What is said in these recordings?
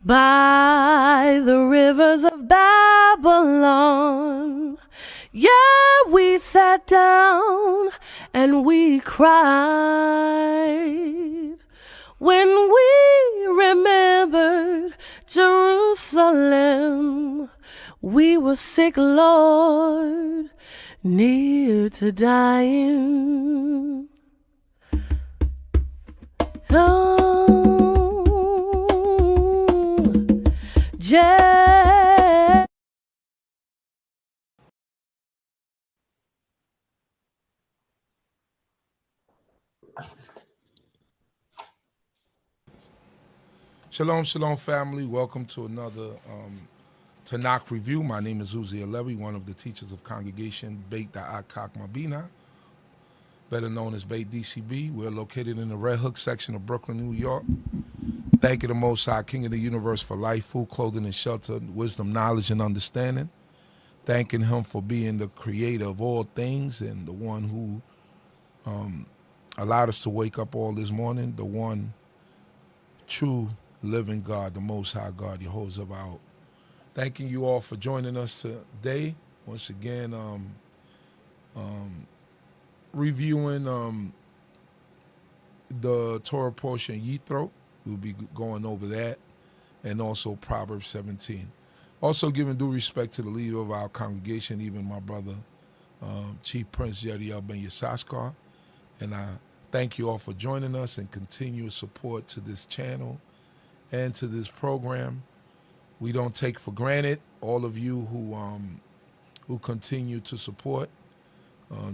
by the rivers of Babylon. Yeah, we sat down and we cried when we remembered Jerusalem. We were sick, Lord, near to dying. Oh, Shalom, shalom, family. Welcome to another Tanakh review. My name is Zurishaddai, one of the teachers of congregation BINAH, CHOKMAH, better known as D.C.B. We're located in the Red Hook section of Brooklyn, New York. Thank you, the Most High, King of the universe, for life, food, clothing, and shelter, wisdom, knowledge, and understanding. Thanking him for being the creator of all things and the one who allowed us to wake up all this morning, the one true living God, the Most High God, Yehudah. Thanking you all for joining us today. Once again, reviewing the Torah portion, Yethro. We'll be going over that, and also Proverbs 17. Also giving due respect to the leader of our congregation, even my brother, Chief Prince Yethro ben Yissaschar. And I thank you all for joining us and continuous support to this channel and to this program. We don't take for granted all of you who continue to support.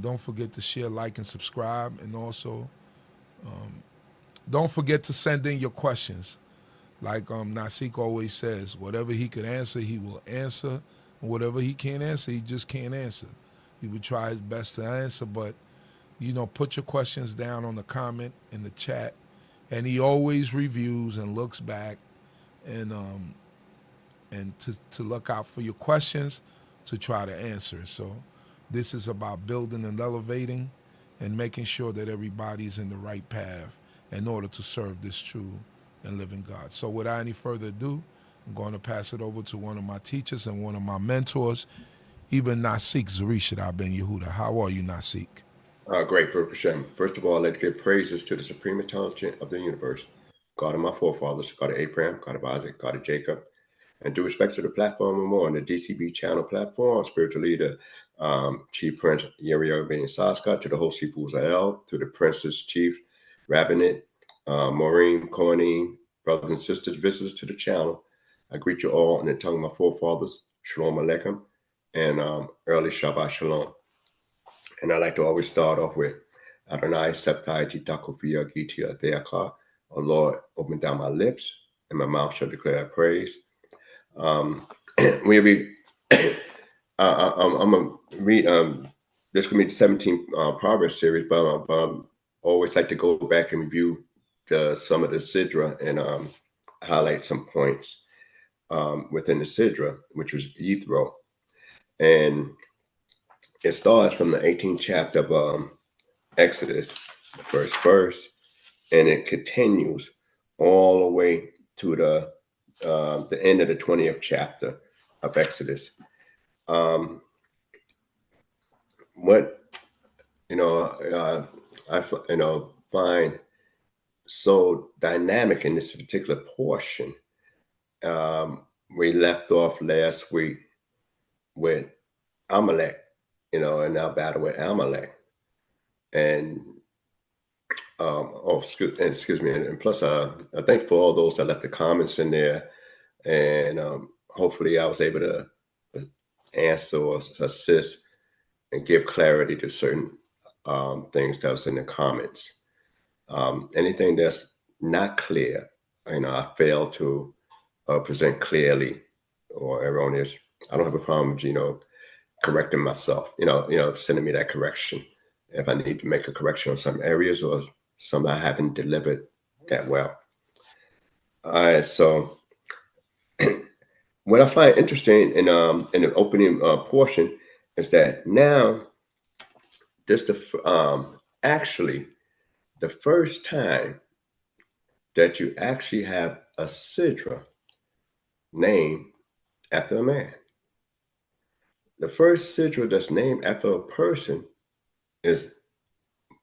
Don't forget to share, like, and subscribe. And also, don't forget to send in your questions. Like Nasik always says, whatever he could answer, he will answer. And whatever he can't answer, he just can't answer. He would try his best to answer, but, you know, put your questions down on the comment in the chat. And he always reviews and looks back and to look out for your questions to try to answer. So this is about building and elevating and making sure that everybody's in the right path in order to serve this true and living God. So without any further ado, I'm going to pass it over to one of my teachers and one of my mentors, even Nasik, Zurishaddai ben Yehudah. How are you, Nasik? Great, Baruch Hashem. First of all, I'd like to give praises to the supreme intelligence of the universe, God of my forefathers, God of Abraham, God of Isaac, God of Jacob, and due respect to the platform and more on the D.C.B channel platform, spiritual leader, Chief Prince Yethro ben Yissaschar, to the host Chief Uzael, to the Princess Chief Rabbinate, Maureen, Cornine, brothers and sisters, visitors to the channel. I greet you all in the tongue of my forefathers, Shalom Aleichem, and early Shabbat Shalom. And I like to always start off with Adonai Septai Titakofia Gitia Theaka. Oh Lord, open down my lips, and my mouth shall declare praise. I'm gonna read this could be the 17 Proverbs series, but I always like to go back and review some of the Sidra and highlight some points within the Sidra, which was Yethro. And it starts from the 18th chapter of Exodus, the first verse, and it continues all the way to the end of the 20th chapter of Exodus. What I find so dynamic in this particular portion, we left off last week with Amalek, in our battle with Amalek, and excuse me, and plus I thank for all those that left the comments in there, and hopefully I was able to answer or assist and give clarity to certain things that was in the comments. Anything that's not clear, I fail to present clearly or erroneous. I don't have a problem, correcting myself, sending me that correction if I need to make a correction on some areas or some I haven't delivered that well. All right, so what I find interesting in the opening portion is that now this actually the first time that you actually have a sidra named after a man. The first Sidra that's named after a person is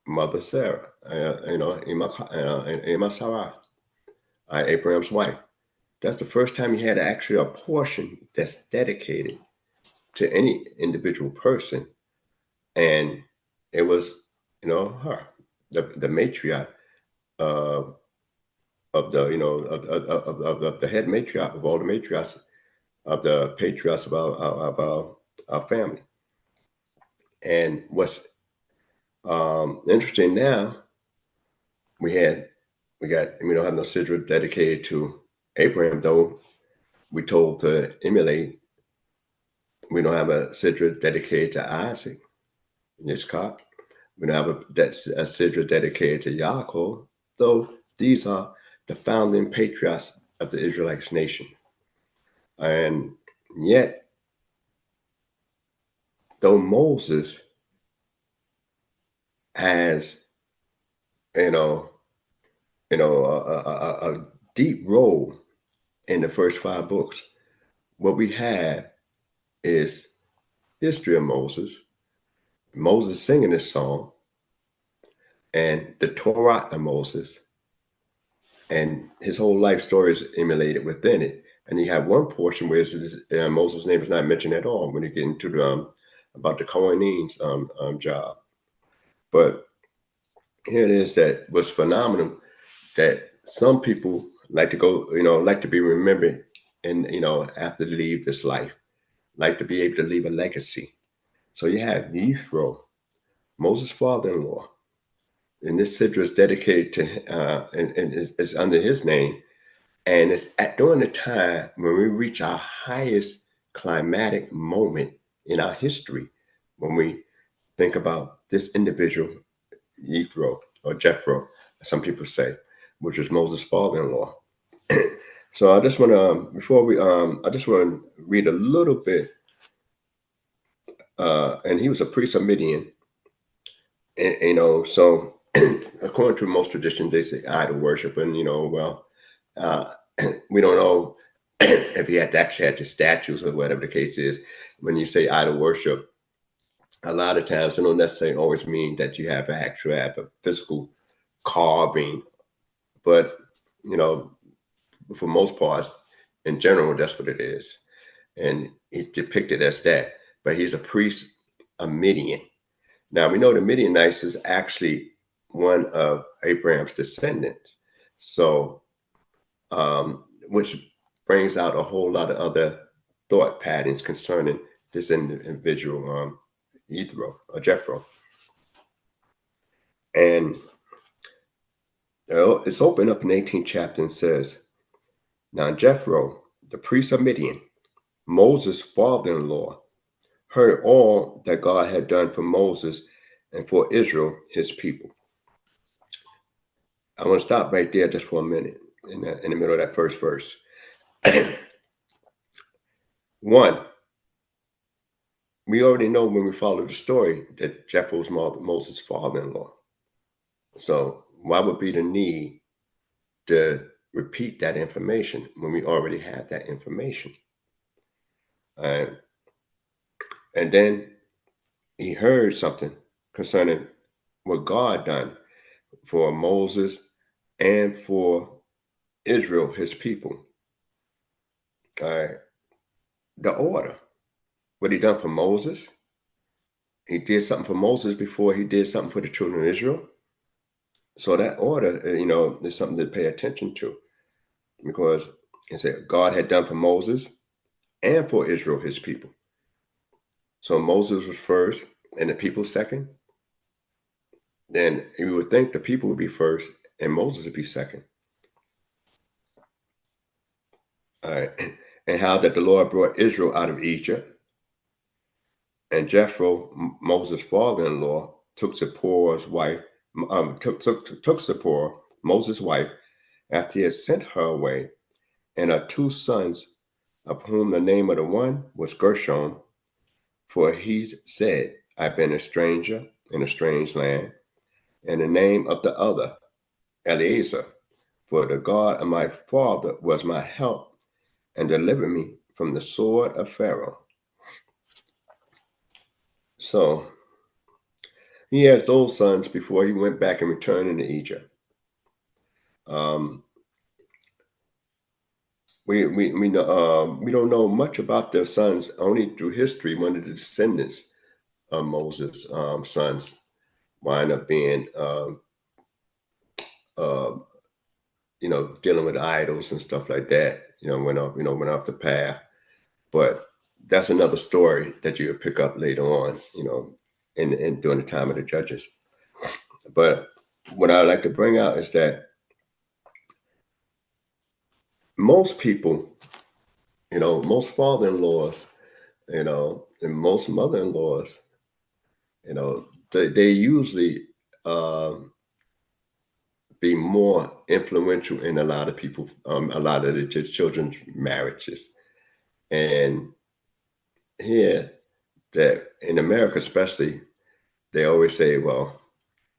Mother Sarah, Ima Sarah, Abraham's wife. That's the first time you had actually a portion that's dedicated to any individual person, and it was, her, the matriarch of the, of the head matriarch of all the matriarchs of the patriarchs of our family. And what's interesting now, we don't have no sidra dedicated to Abraham, though we told to emulate. We don't have a sidra dedicated to Isaac, Yitzchak. We don't have a sidra dedicated to Yaakov, though these are the founding patriarchs of the Israelite nation. And yet, though Moses has, a deep role in the first 5 books, what we have is history of Moses singing this song, and the Torah of Moses, and his whole life story is emulated within it. And you have one portion where Moses' name is not mentioned at all when you get into the about the Kohanim's job. But here it is that was phenomenal, that some people like to go, like to be remembered, and after they leave this life, like to be able to leave a legacy. So you have Yethro, Moses' father-in-law, and this sidra is dedicated to and is under his name, and it's during the time when we reach our highest climatic moment in our history, when we think about this individual, Yethro, or Jethro, some people say, which is Moses' father-in-law. So I just want to, I just want to read a little bit. And he was a priest of Midian. And, so according to most traditions, they say idol worship. And, we don't know if he actually had the statues or whatever the case is. When you say idol worship, a lot of times it don't necessarily always mean that you have a physical carving. But, for most parts, in general, that's what it is. And he's depicted as that. But he's a priest of Midian. Now, we know the Midianites is actually one of Abraham's descendants. So, which brings out a whole lot of other thought patterns concerning this individual, Yethro, or Jethro. And it's opened up in the 18th chapter and says, now Jethro, the priest of Midian, Moses' father-in-law, heard all that God had done for Moses and for Israel, his people. I want to stop right there just for a minute in the middle of that first verse. 1, we already know when we follow the story that Jethro was Moses' father-in-law. So why would be the need to repeat that information when we already have that information? And then he heard something concerning what God done for Moses and for Israel, his people. The order, what he done for Moses, he did something for Moses before he did something for the children of Israel. So that order, is something to pay attention to, because it said God had done for Moses and for Israel, his people. So Moses was first and the people second. Then you would think the people would be first and Moses would be second. All right. And how that the Lord brought Israel out of Egypt. And Jethro, Moses' father-in-law, took Zipporah's wife, took Zipporah, Moses' wife, after he had sent her away, and her 2 sons, of whom the name of the one was Gershom, for he said, I've been a stranger in a strange land, and the name of the other, Eleazar, for the God of my father was my help, and deliver me from the sword of Pharaoh. So he has those sons before he went back and returned into Egypt. We don't know much about their sons. Only through history, one of the descendants of Moses' sons wind up being, dealing with idols and stuff like that. Went off the path. But that's another story that you'll pick up later on. In during the time of the judges. But what I like to bring out is that most people, most father-in-laws, and most mother-in-laws, they usually be more influential in a lot of people, a lot of the children's marriages. And here, that in America especially, they always say, well,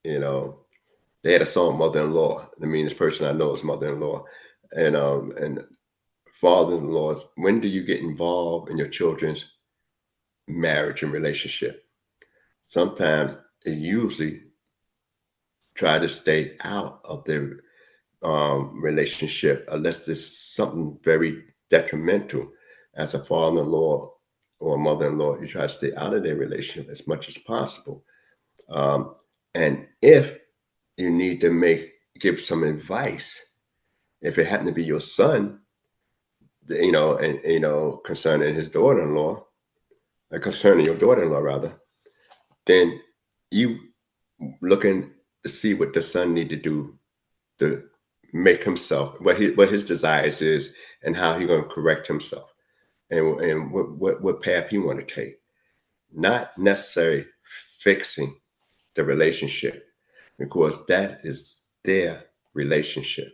they had a song, Mother-in-Law. The meanest person I know is mother-in-law. And father-in-laws, when do you get involved in your children's marriage and relationship? Sometimes it usually try to stay out of their relationship unless there's something very detrimental. As a father-in-law or a mother-in-law, you try to stay out of their relationship as much as possible. And if you need to give some advice, if it happened to be your son, concerning his daughter-in-law, concerning your daughter-in-law rather, then you looking to see what the son need to do to make himself, what his desires is, and how he's going to correct himself, and what path he want to take. Not necessarily fixing the relationship, because that is their relationship.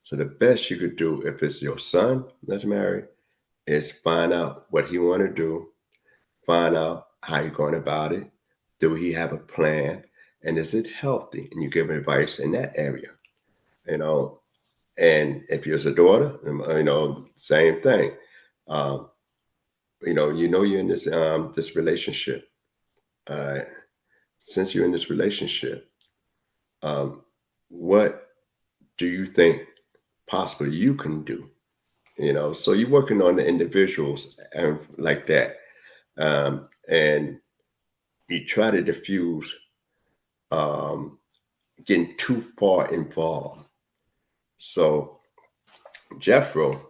So the best you could do, if it's your son that's married, is find out what he want to do, find out how you're going about it. Do he have a plan? And is it healthy? And you give advice in that area, And if you're a daughter, same thing. You're in this relationship. Since you're in this relationship, what do you think possibly you can do? So you're working on the individuals and like that. And you try to diffuse getting too far involved. So Jethro,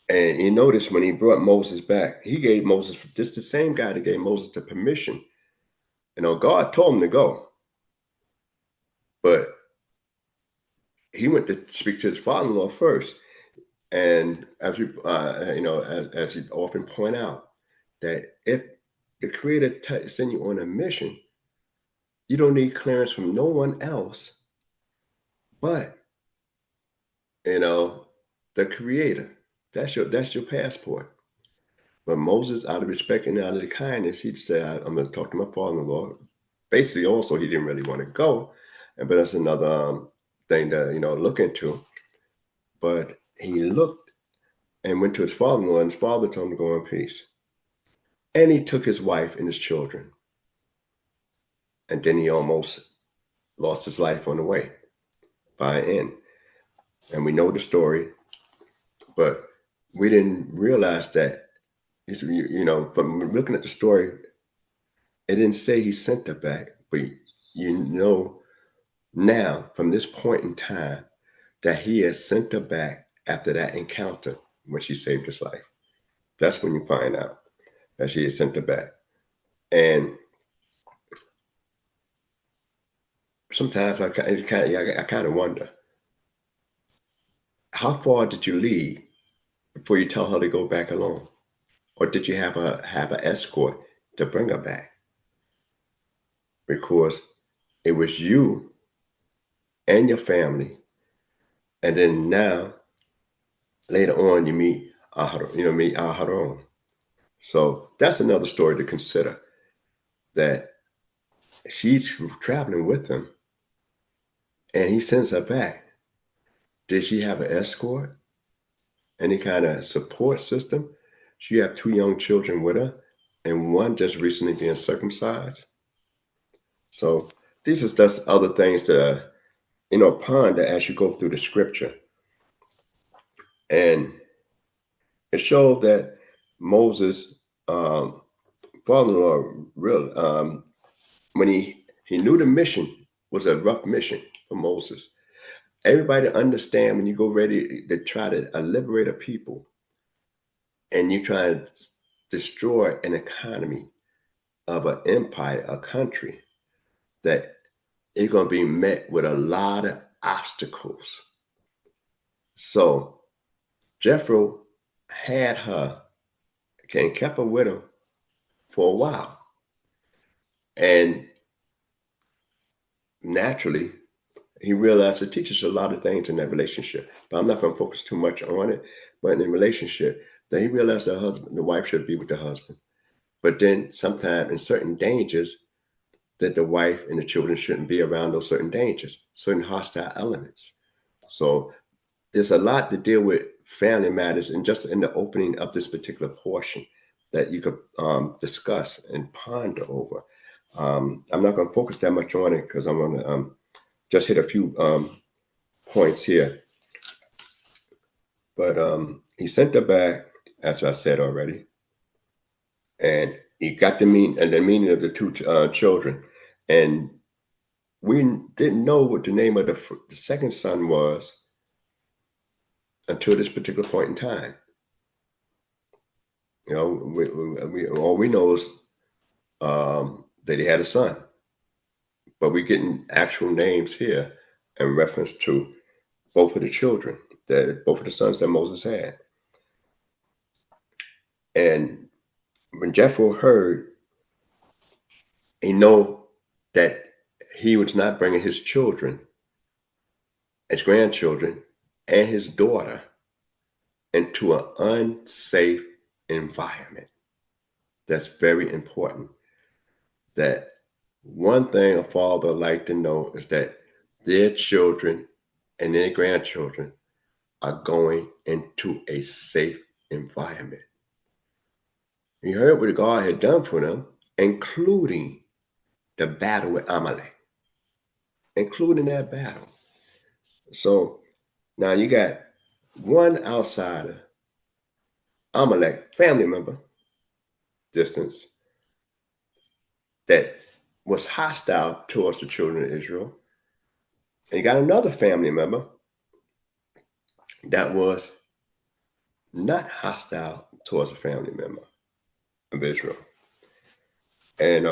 and you notice when he brought Moses back, he gave Moses, this the same guy that gave Moses the permission. God told him to go, but he went to speak to his father-in-law first. And as you often point out, that if the Creator send you on a mission, you don't need clearance from no one else but the Creator. That's your passport. But Moses, out of respect and out of the kindness, he'd say, I'm going to talk to my father-in-law. Basically, also, he didn't really want to go. But that's another thing to, look into. But he looked and went to his father-in-law, and his father told him to go in peace. And he took his wife and his children. And then he almost lost his life on the way by an end. And we know the story, but we didn't realize that, from looking at the story, it didn't say he sent her back, but now from this point in time that he has sent her back after that encounter when she saved his life. That's when you find out that she has sent her back. And sometimes I kind of wonder, how far did you leave before you tell her to go back alone? Or did you have an escort to bring her back? Because it was you and your family, and then now later on you meet Aharon. So that's another story to consider. That she's traveling with him, and he sends her back. Did she have an escort? any kind of support system. She have 2 young children with her, and one just recently being circumcised. So these are just other things to, ponder as you go through the scripture. And it showed that Moses, father-in-law, real, when he knew the mission was a rough mission for Moses. Everybody understand when you go ready to try to liberate a people and you try to destroy an economy of an empire, a country, that you're going to be met with a lot of obstacles. So Jethro had her and kept her with him for a while. And naturally, he realized it teaches a lot of things in that relationship. But I'm not going to focus too much on it. But in the relationship, that he realized the wife should be with the husband. But then sometimes in certain dangers, that the wife and the children shouldn't be around those certain dangers, certain hostile elements. So there's a lot to deal with family matters, and just in the opening of this particular portion that you could discuss and ponder over. I'm not going to focus that much on it because I'm going to just hit a few points here. But he sent her back, as I said already, and he got the meaning of the 2 children. And we didn't know what the name of the second son was until this particular point in time. All we know is that he had a son, but we're getting actual names here in reference to both of the children, both of the sons that Moses had. And when Jethro heard, he know that he was not bringing his children, his grandchildren, and his daughter into an unsafe environment. That's very important. That one thing a father like to know is that their children and their grandchildren are going into a safe environment. You heard what God had done for them, including the battle with Amalek, including that battle. So now you got one outsider, Amalek, family member, distance, that was hostile towards the children of Israel. And you got another family member that was not hostile towards a family member of Israel. And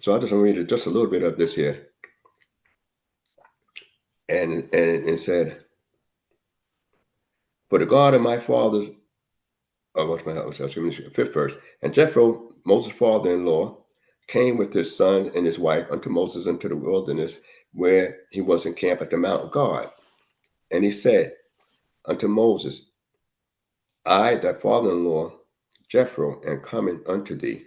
so I just want to read just a little bit of this here. And said, for the God of my fathers, fifth verse, and Jethro, Moses' father-in-law, came with his son and his wife unto Moses into the wilderness, where he was encamped at the Mount of God. And he said unto Moses, I, thy father-in-law, Jethro, am coming unto thee,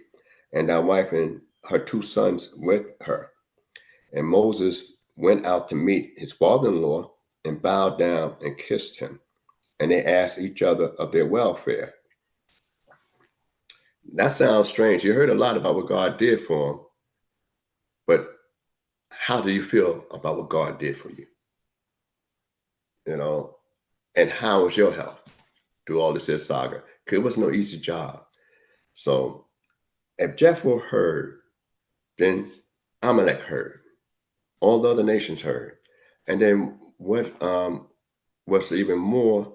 and thy wife and her 2 sons with her. And Moses went out to meet his father-in-law and bowed down and kissed him. And they asked each other of their welfare. That sounds strange. You heard a lot about what God did for him, but how do you feel about what God did for you? And how was your health through all this saga? Because it was no easy job. So if Jethro heard, then Amalek heard. All the other nations heard. And then what was even more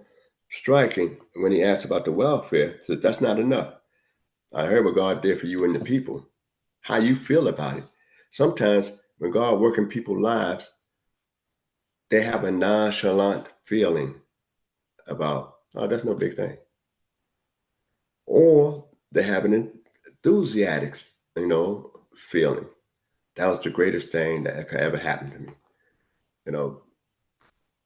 striking when he asked about the welfare, said, that's not enough. I heard what God did for you and the people. How you feel about it. Sometimes when God works in people's lives, they have a nonchalant feeling about, oh, that's no big thing. Or they have an enthusiastic, feeling. That was the greatest thing that could ever happen to me.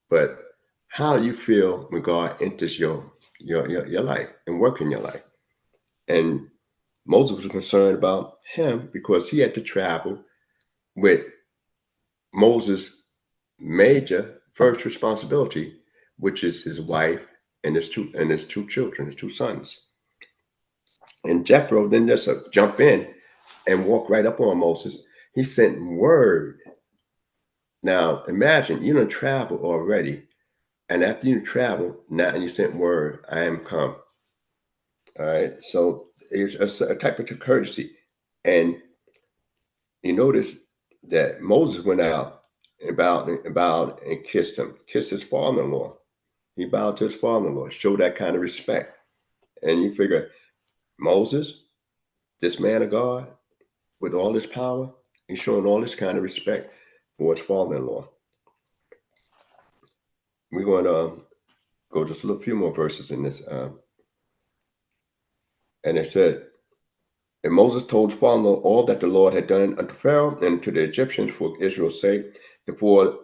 But how you feel when God enters your life and work in your life. And Moses was concerned about him because he had to travel with Moses' major first responsibility, which is his wife and his two children, his 2 sons. And Jethro then just jump in and walk right up on Moses. He sent word. Now imagine you done travel already, and after you travel, now and you sent word, I am come. All right, so it's a type of courtesy, and you notice that Moses went out and bowed and kissed him, kissed his father-in-law. He bowed to his father-in-law, showed that kind of respect. And you figure, Moses, this man of God, with all this power, he's showing all this kind of respect for his father-in-law. We're going to go just a few more verses in this. And it said, and Moses told his father-in-law all that the Lord had done unto Pharaoh and to the Egyptians for Israel's sake, and for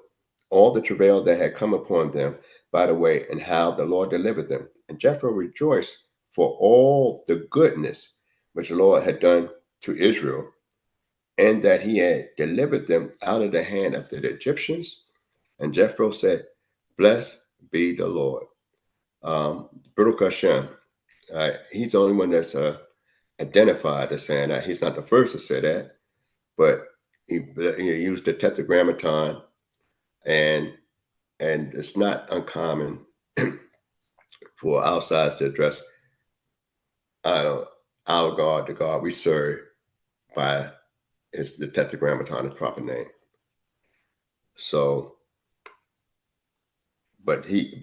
all the travail that had come upon them by the way, and how the Lord delivered them. And Jethro rejoiced for all the goodness which the Lord had done to Israel, and that he had delivered them out of the hand of the Egyptians. And Jethro said, blessed be the Lord. Baruch Hashem. He's the only one that's identified as saying that. He's not the first to say that, but he used the tetragrammaton, and it's not uncommon for outsides to address our God, the God we serve, by the tetragrammaton, his proper name. So, but he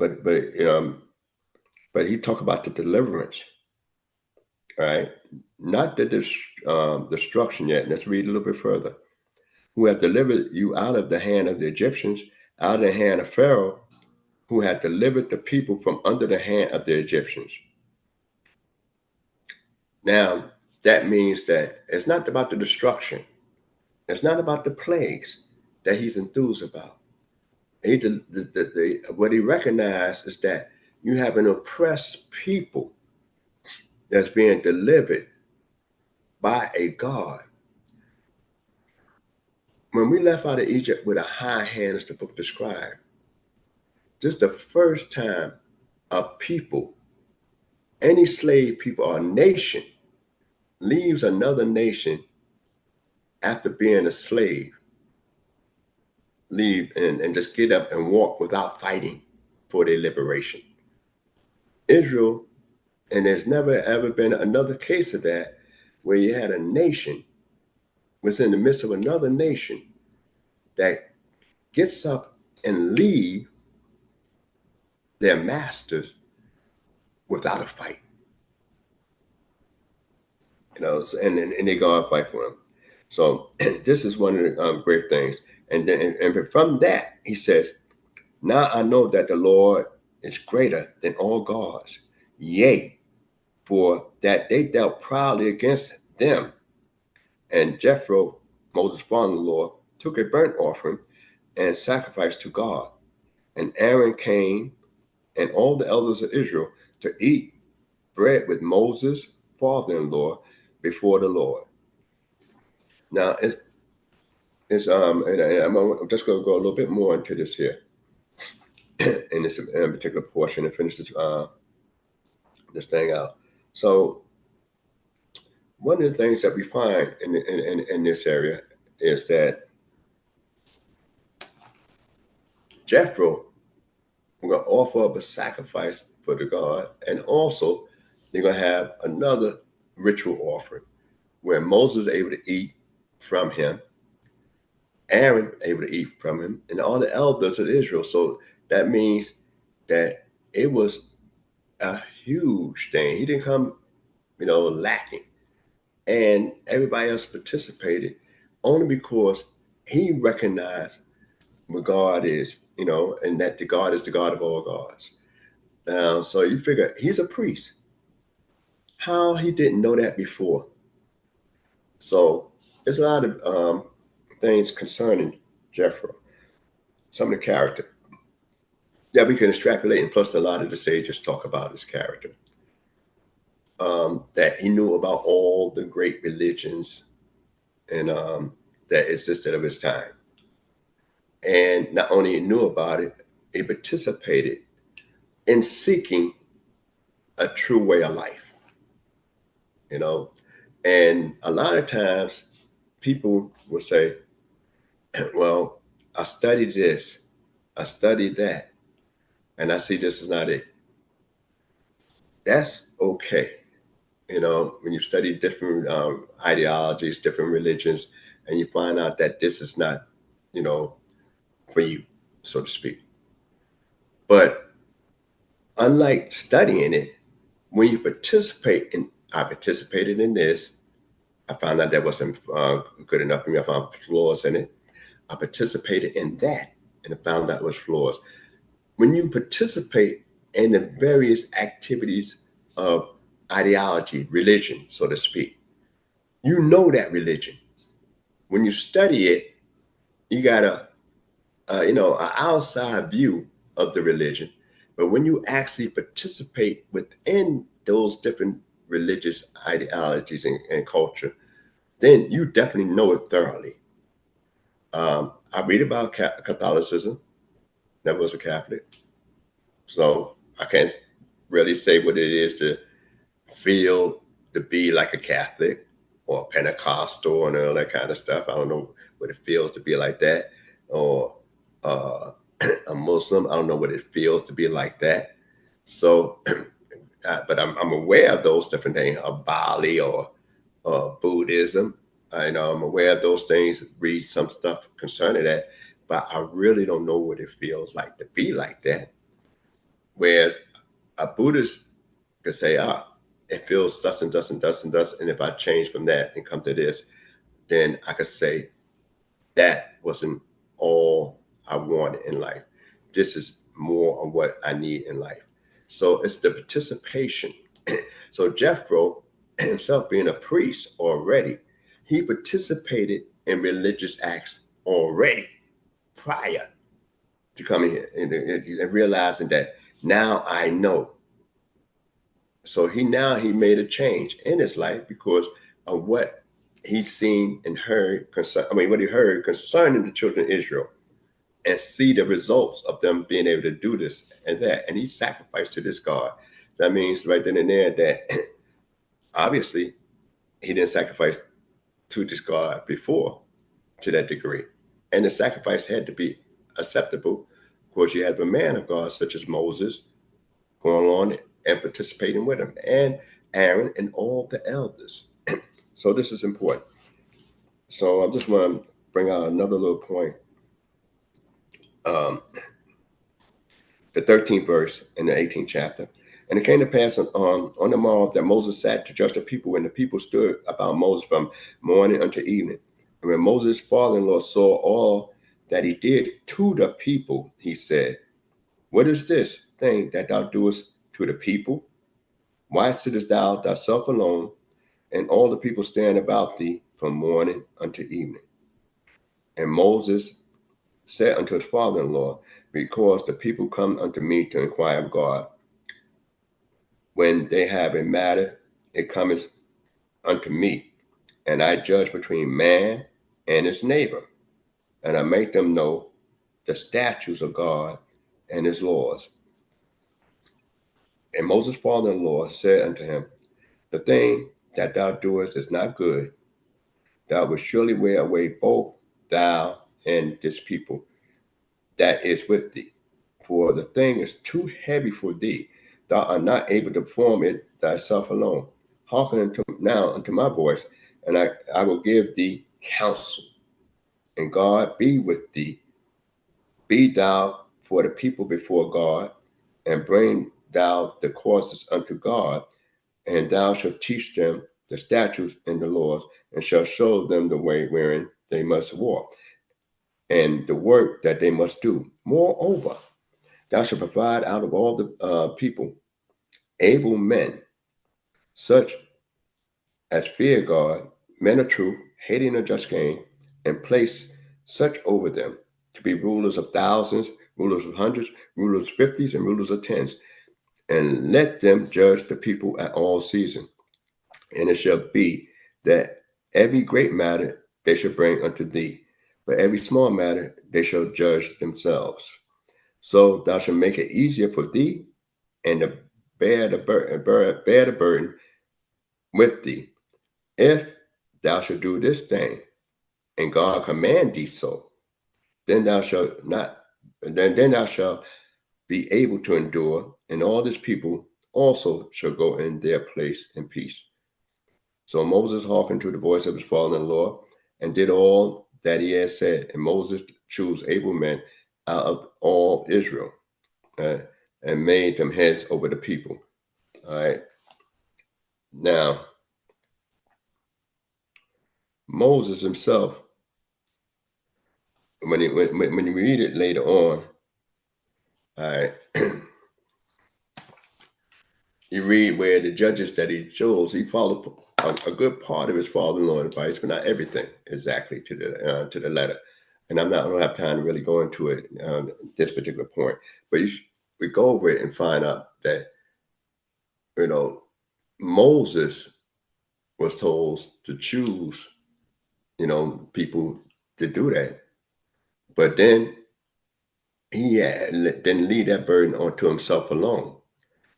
talked about the deliverance, right? Not the destruction yet. Let's read a little bit further. Who have delivered you out of the hand of the Egyptians, out of the hand of Pharaoh, who had delivered the people from under the hand of the Egyptians. Now, that means that it's not about the destruction. It's not about the plagues that he's enthused about. What he recognized is that you have an oppressed people that's being delivered by a God. When we left out of Egypt with a high hand, as the book described, this is the first time a people, any slave people or nation, leaves another nation after being a slave, leave and just get up and walk without fighting for their liberation. Israel, and there's never ever been another case of that, where you had a nation was in the midst of another nation that gets up and leave their masters without a fight. And they go and fight for them. So this is one of the great things. And from that, he says, now I know that the Lord is greater than all gods. Yea, for that they dealt proudly against them. And Jethro, Moses' father-in-law, took a burnt offering and sacrificed to God. And Aaron came and all the elders of Israel to eat bread with Moses' father-in-law before the Lord. Now, and I'm just going to go a little bit more into this here in this particular portion and finish this thing out. So, one of the things that we find in this area is that Jethro will going to offer up a sacrifice for the God, and also they're going to have another ritual offering where Moses is able to eat from him, Aaron able to eat from him, and all the elders of Israel. So that means that it was a huge thing. He didn't come, lacking. And everybody else participated only because he recognized what God is, and that the God is the God of all gods. So you figure he's a priest. How he didn't know that before? So there's a lot of things concerning Jethro, some of the character that we can extrapolate, and plus a lot of the sages talk about his character. That he knew about all the great religions and that existed of his time. And not only he knew about it, he participated in seeking a true way of life, you know. And a lot of times people will say, well, I studied this, I studied that, and I see this is not it. That's okay. You know, when you study different ideologies, different religions, and you find out that this is not, you know, for you, so to speak. But unlike studying it, when you participate in, I participated in this, I found out that wasn't good enough for me. I found flaws in it. I participated in that and I found out it was flaws. When you participate in the various activities of ideology, religion, so to speak, you know that religion. When you study it, you got an outside view of the religion. But when you actually participate within those different religious ideologies and culture, then you definitely know it thoroughly. I read about Catholicism. Never was a Catholic, so I can't really say what it is to feel to be like a Catholic or Pentecostal and all that kind of stuff. I don't know what it feels to be like that, or a Muslim. I don't know what it feels to be like that. So, but I'm aware of those different things, of Bali or Buddhism. I know I'm aware of those things, read some stuff concerning that, but I really don't know what it feels like to be like that. Whereas a Buddhist could say, it feels thus and thus and thus and thus. And if I change from that and come to this, then I could say that wasn't all I wanted in life. This is more of what I need in life. So it's the participation. So Jethro, himself being a priest already, he participated in religious acts already prior to coming here and realizing that now I know. So he made a change in his life because of what he's seen and heard, what he heard concerning the children of Israel, and see the results of them being able to do this and that. And he sacrificed to this God. That means right then and there that obviously he didn't sacrifice to this God before to that degree. And the sacrifice had to be acceptable. Of course, you have a man of God such as Moses going on and participating with him, and Aaron and all the elders. So this is important. So I just want to bring out another little point. The 13th verse in the 18th chapter. And it came to pass on the morrow that Moses sat to judge the people, and the people stood about Moses from morning until evening. And when Moses' father-in-law saw all that he did to the people, he said, what is this thing that thou doest to the people? Why sittest thou thyself alone, and all the people stand about thee from morning until evening? And Moses said unto his father-in-law, because the people come unto me to inquire of God. When they have a matter, it cometh unto me, and I judge between man and his neighbor, and I make them know the statutes of God and his laws. And Moses' father-in-law said unto him, the thing that thou doest is not good. Thou wilt surely wear away both thou and this people that is with thee. For the thing is too heavy for thee. Thou art not able to perform it thyself alone. Hearken now unto my voice, and I will give thee counsel. And God be with thee. Be thou for the people before God, and bring thou the causes unto God, and thou shalt teach them the statutes and the laws, and shalt show them the way wherein they must walk, and the work that they must do. Moreover, thou shalt provide out of all the people able men, such as fear God, men of truth, hating a just gain, and place such over them to be rulers of thousands, rulers of hundreds, rulers of fifties, and rulers of tens. And let them judge the people at all seasons. And it shall be that every great matter they shall bring unto thee, but every small matter they shall judge themselves. So thou shalt make it easier for thee, and the bear the burden with thee. If thou shalt do this thing, and God command thee so, then thou shalt be able to endure, and all this people also shall go in their place in peace. So Moses hearkened to the voice of his father-in-law, and did all that he had said. And Moses chose able men out of all Israel, and made them heads over the people. All right. Now, Moses himself, when you read it later on, all right, you read where the judges that he chose, he followed a good part of his father-in-law advice, but not everything exactly to the letter. And I don't have time to really go into it this particular point, but we go over it and find out that Moses was told to choose people to do that, but then he didn't leave that burden onto himself alone.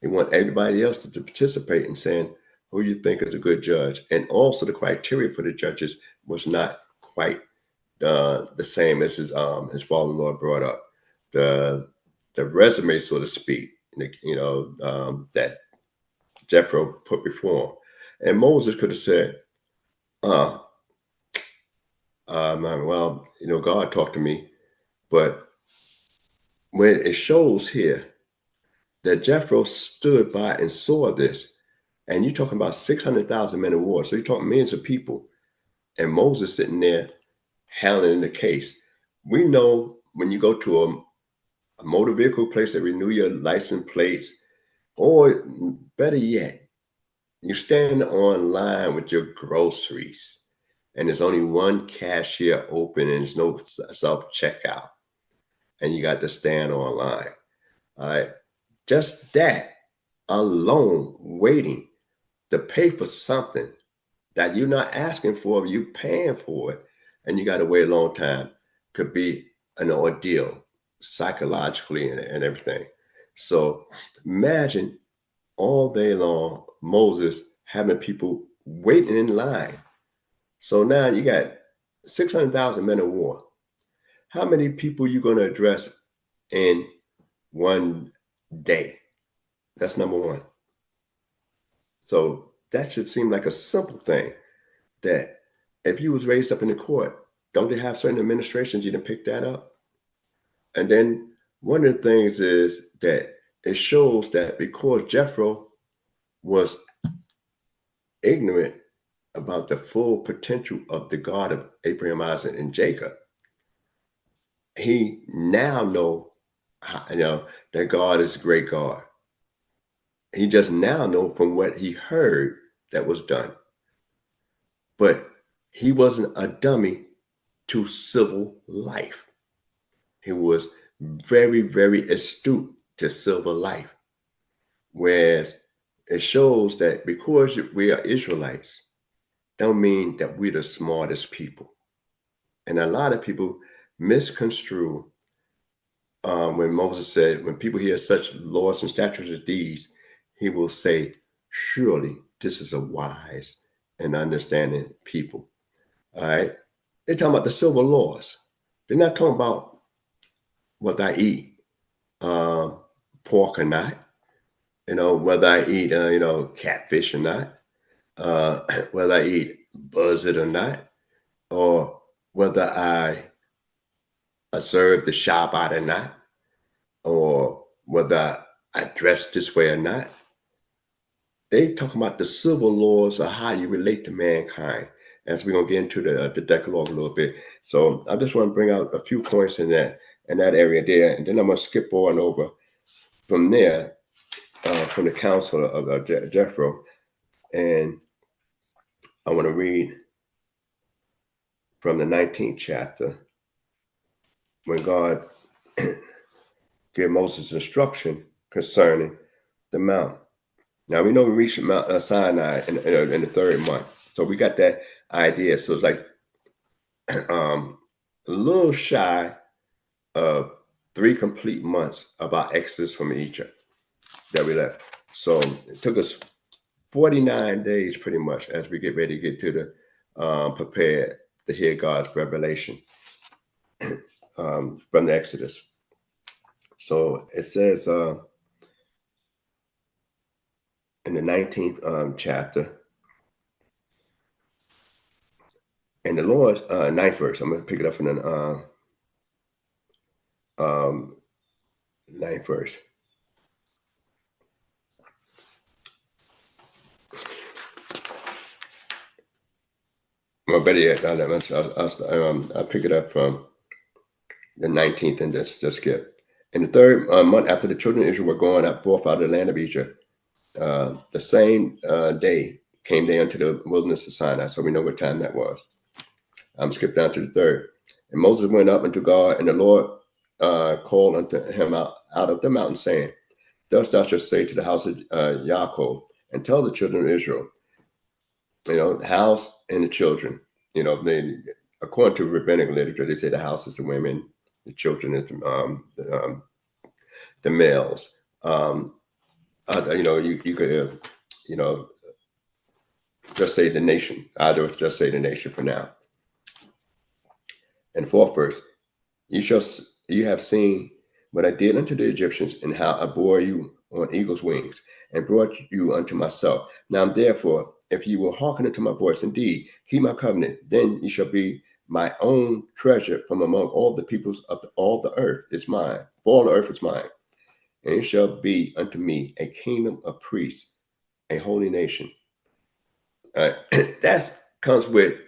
He want everybody else to participate in saying who you think is a good judge. And also the criteria for the judges was not quite the same as his father-in-law brought up. The resume, so to speak, that Jethro put before him. And Moses could have said, well, God talked to me. But when it shows here that Jethro stood by and saw this, and you're talking about 600,000 men of war. So you're talking millions of people. And Moses sitting there handling the case. We know when you go to a motor vehicle place that renew your license plates, or better yet, you stand online with your groceries and there's only one cashier open and there's no self-checkout, and you got to stand online. All right. Just that alone, waiting to pay for something that you're not asking for, you're paying for it, and you got to wait a long time, could be an ordeal psychologically and everything. So imagine all day long Moses having people waiting in line. So now you got 600,000 men of war. How many people you going to address in one day? That's number one. So that should seem like a simple thing, that if you was raised up in the court, don't they have certain administrations you can pick that up? And then one of the things is that it shows that because Jethro was ignorant about the full potential of the God of Abraham, Isaac, and Jacob, he now know that God is a great God. He just now know from what he heard that was done. But he wasn't a dummy to civil life. He was very, very astute to civil life. Whereas it shows that because we are Israelites, don't mean that we're the smartest people. And a lot of people misconstrue when Moses said, when people hear such laws and statutes as these, he will say, surely this is a wise and understanding people. All right. They're talking about the civil laws. They're not talking about what I eat, pork or not, whether I eat, catfish or not, whether I eat buzzard or not, or whether I observe the Shabbat or not, or whether I dress this way or not. They talking about the civil laws of how you relate to mankind. As we're gonna get into the Decalogue a little bit. So I just want to bring out a few points in that area there, and then I'm gonna skip on over from there, from the counsel of Jethro, and I want to read from the 19th chapter when God gave Moses instruction concerning the mount. Now we know we reached Mount Sinai in the third month, so we got that idea. So it's like a little shy of 3 complete months of our exodus from Egypt that we left. So it took us 49 days pretty much as we get ready to get to the prepared to hear God's revelation from the Exodus. So it says in the 19th chapter, and the Lord's 9th verse, I'm going to pick it up from the 9th verse. Well, better yet, I'll pick it up from the 19th and just skip. In the third month after the children of Israel were going up forth out of the land of Egypt, the same day came they unto the wilderness of Sinai. So we know what time that was. I'm skip down to the third. And Moses went up unto God, and the Lord called unto him out of the mountain, saying, Thus thou shalt say to the house of Yaakov, and tell the children of Israel, the house and the children, they, according to rabbinic literature, they say the house is the women, the children is the males. You could, just say the nation. Either just say the nation for now. And fourth verse, you have seen what I did unto the Egyptians, and how I bore you on eagle's wings, and brought you unto myself. Now therefore, if you will hearken unto my voice, indeed, keep my covenant, then you shall be my own treasure from among all the peoples of all the earth is mine. For all the earth is mine. And it shall be unto me a kingdom of priests, a holy nation. That comes with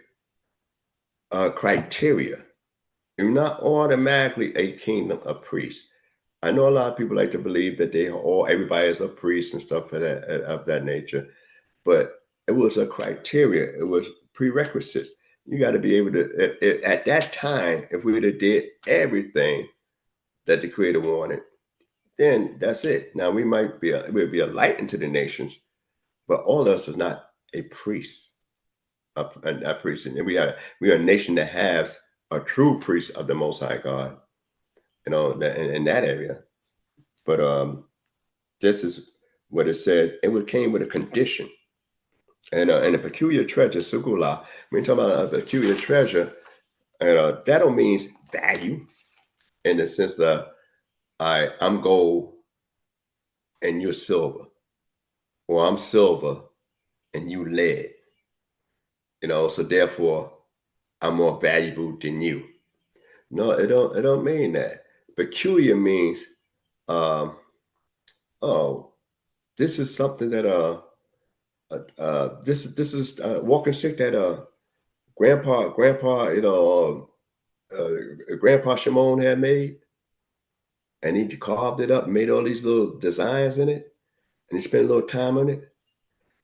criteria. You're not automatically a kingdom of priests. I know a lot of people like to believe that everybody is a priest and stuff of that nature, but it was a criteria. It was prerequisites. You got to be able to, at that time, if we would have did everything that the Creator wanted, then that's it. Now we'll be a light into the nations, but all of us is not a priest, a priest, and we are a nation that has a true priest of the Most High God, in that area. But this is what it says. It came with a condition. And a peculiar treasure, sugula. When you talk about a peculiar treasure, that don't mean value in the sense that I'm gold and you're silver, or I'm silver and you lead. So therefore I'm more valuable than you. No, it don't mean that. Peculiar means, this is something that this is walking stick that grandpa Grandpa Shimon had made, and he carved it up and made all these little designs in it, and he spent a little time on it.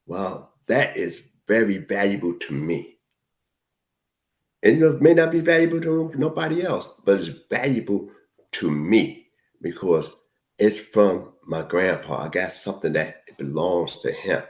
Wow, that is very valuable to me. And it may not be valuable to nobody else, but it's valuable to me because it's from my grandpa. I got something that belongs to him.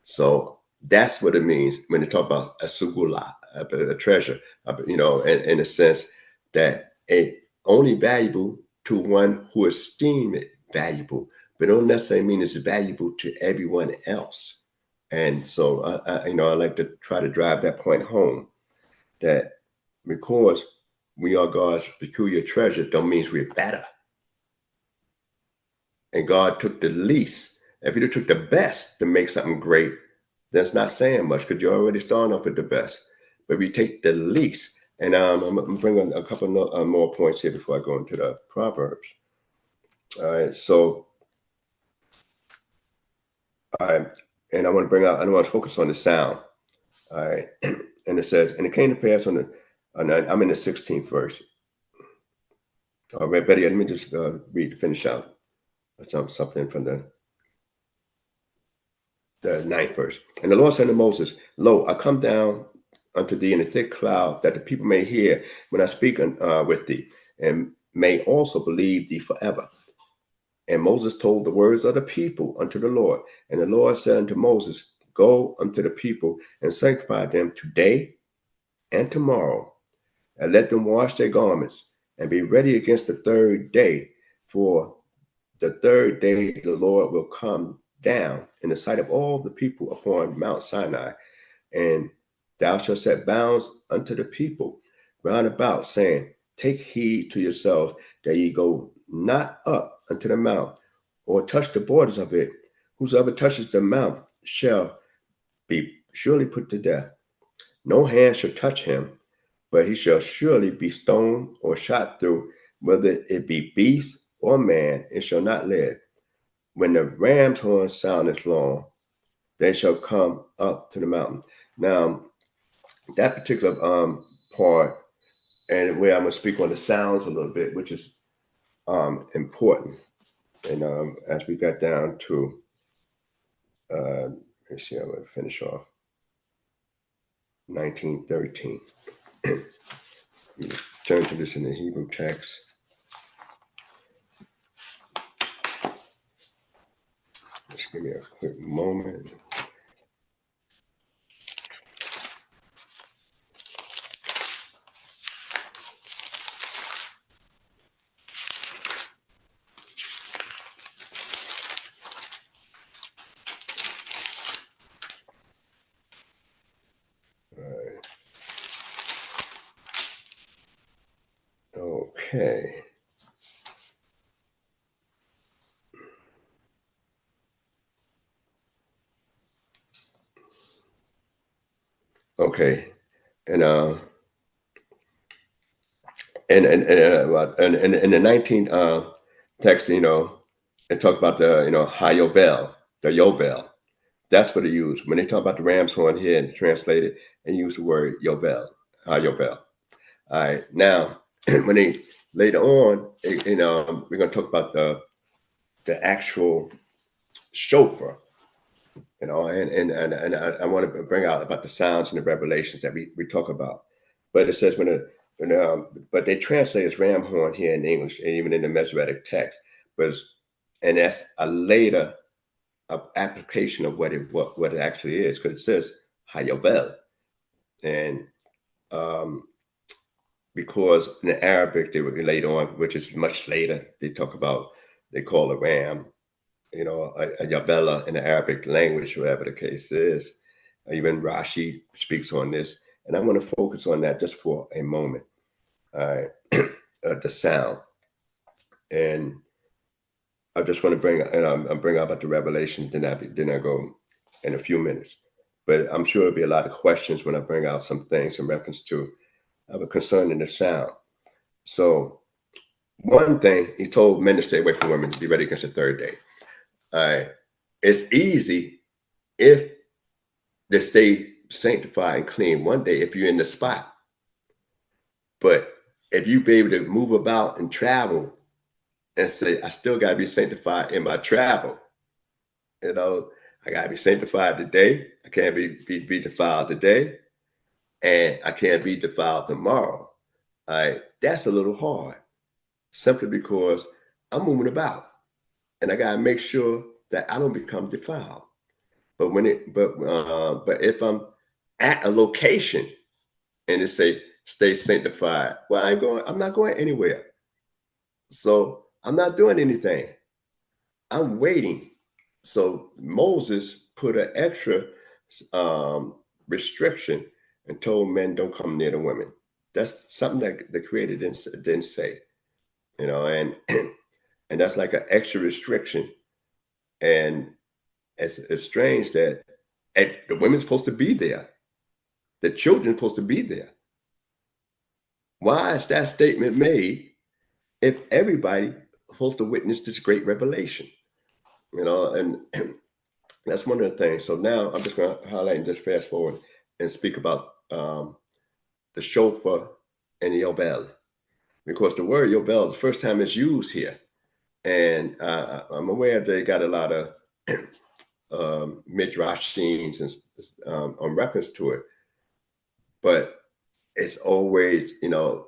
So that's what it means when they talk about a sugula, a treasure, in a sense that it only valuable to one who esteem it valuable, but don't necessarily mean it's valuable to everyone else. And so I like to try to drive that point home, that because we are God's peculiar treasure, don't mean we're better. And God took the least. If he took the best to make something great, that's not saying much because you're already starting off with the best. But we take the least. And I'm going to bring on a couple more points here before I go into the Proverbs. All right. So, and I want to focus on the sound. All right. And it says, and it came to pass I'm in the 16th verse. All right, Betty, let me just finish out something from the 9th verse. And the Lord said to Moses, Lo, I come down unto thee in a thick cloud, that the people may hear when I speak with thee, and may also believe thee forever. And Moses told the words of the people unto the Lord. And the Lord said unto Moses, Go unto the people and sanctify them today and tomorrow, and let them wash their garments, and be ready against the third day. For the third day the Lord will come down in the sight of all the people upon Mount Sinai, and thou shalt set bounds unto the people round about, saying, take heed to yourselves that ye go not up unto the mount, or touch the borders of it. Whosoever touches the mount shall be surely put to death. No hand shall touch him, but he shall surely be stoned or shot through, whether it be beast or man, it shall not live. When the ram's horn soundeth long, they shall come up to the mountain. Now, that particular part, and where I'm going to speak on the sounds a little bit, which is important. And as we got down to, let's see, I'm going to finish off 1913. Turn to this in the Hebrew text. Just give me a quick moment. Okay. Okay. And in the 19th text, it talks about the Hayovel, the Yovel. That's what they use when they talk about the ram's horn here and translate it and use the word Yovel, Hayovel. All right. Now, when they later on, we're going to talk about the actual shofar. And I want to bring out about the sounds and the revelations that we talk about. But it says but they translate as ram horn here in English and even in the Masoretic text. And that's a later application of what it actually is, because it says Hayovel. And because in the Arabic they were later on, which is much later, they call a ram, a Yavela in the Arabic language, whatever the case is. Even Rashi speaks on this. And I'm going to focus on that just for a moment. All right. The sound. And I just want to bring out about the revelation, then I go in a few minutes. But I'm sure there'll be a lot of questions when I bring out some things in reference to concerning the sound. So one thing, he told men to stay away from women, to be ready against the third day. All right. It's easy if they stay sanctified and clean one day if you're in the spot. But if you be able to move about and travel and say, I still got to be sanctified in my travel, I got to be sanctified today. I can't be defiled today. And I can't be defiled tomorrow. All right. That's a little hard, simply because I'm moving about and I got to make sure that I don't become defiled. But if I'm at a location and it say stay sanctified, well, I'm not going anywhere. So I'm not doing anything. I'm waiting. So Moses put an extra restriction and told men don't come near the women. That's something that the Creator didn't say, and that's like an extra restriction. And it's strange that the women's supposed to be there. The children's supposed to be there. Why is that statement made if everybody supposed to witness this great revelation? And that's one of the things. So now I'm just going to highlight and just fast forward and speak about the shofar and the Yobel, because the word Yobel is the first time it's used here. And I'm aware they got a lot of midrashins and on reference to it, but it's always, you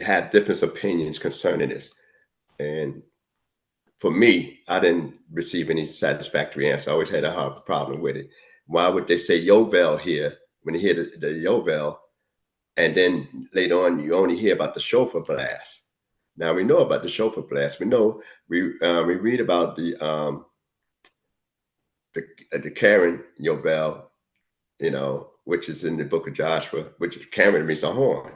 have different opinions concerning this. And for me, I didn't receive any satisfactory answer. I always had a hard problem with it. Why would they say Yobel here when you hear the Yobel, and then later on you only hear about the shofar blast? Now we know about the shofar blast. We know we read about the Karen Yobel, which is in the book of Joshua, which is Karen means a horn,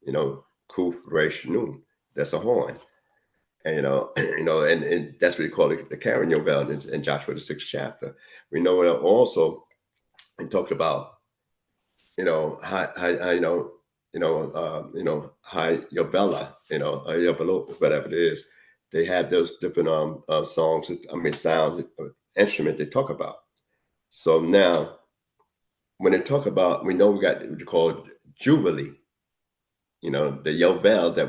Kuf Resh Nun, that's a horn. And and that's what we call it, the Karen Yobel in Joshua the 6th chapter. We know it also and talked about how high Yobela, Yobelo, whatever it is. They have those different songs, sounds, instrument they talk about. So now when they talk about, we know we got what you call Jubilee, the Yobel that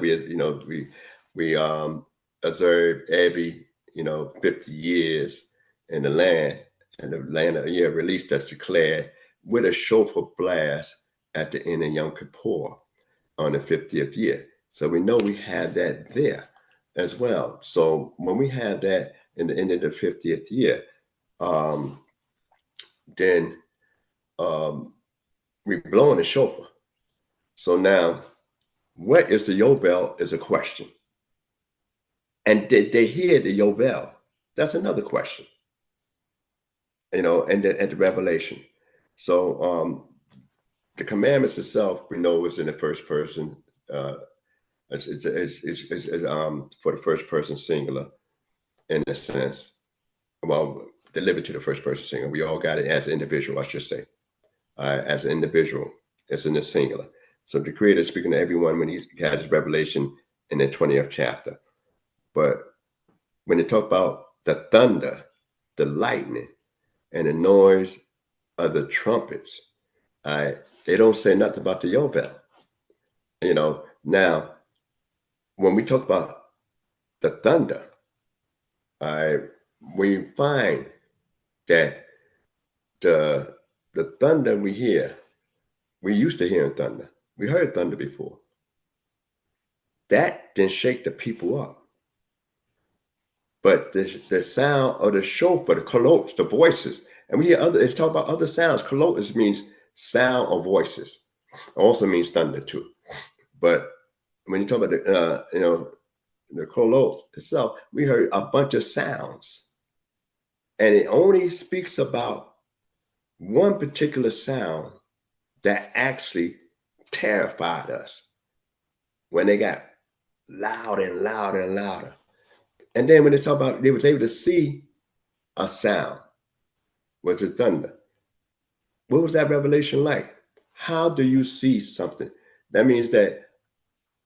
we observe every 50 years in the land, and the land of the year release that's declared with a shofar blast at the end of Yom Kippur on the 50th year. So we know we have that there as well. So when we have that in the end of the 50th year, then we're blowing the shofar. So now, what is the Yobel is a question. And did they hear the Yobel? That's another question. And the revelation. So the commandments itself, we know, is in the first person. It's for the first person singular, in a sense. Well, delivered to the first person singular. We all got it as an individual, I should say. As an individual, it's in the singular. So the Creator is speaking to everyone when he has revelation in the 20th chapter. But when they talk about the thunder, the lightning, and the noise of the trumpets, they don't say nothing about the Yobel. Now, when we talk about the thunder, we find that the thunder we hear, we used to hearing thunder. We heard thunder before. That didn't shake the people up. But the sound of the shofar, the kolot, the voices, and we hear it's talk about other sounds. Kolot means sound of voices. It also means thunder too. But when you talk about the kolot itself, we heard a bunch of sounds, and it only speaks about one particular sound that actually terrified us when they got louder and louder and louder. And then when they talk about they was able to see a sound, was it thunder? What was that revelation like? How do you see something? That means that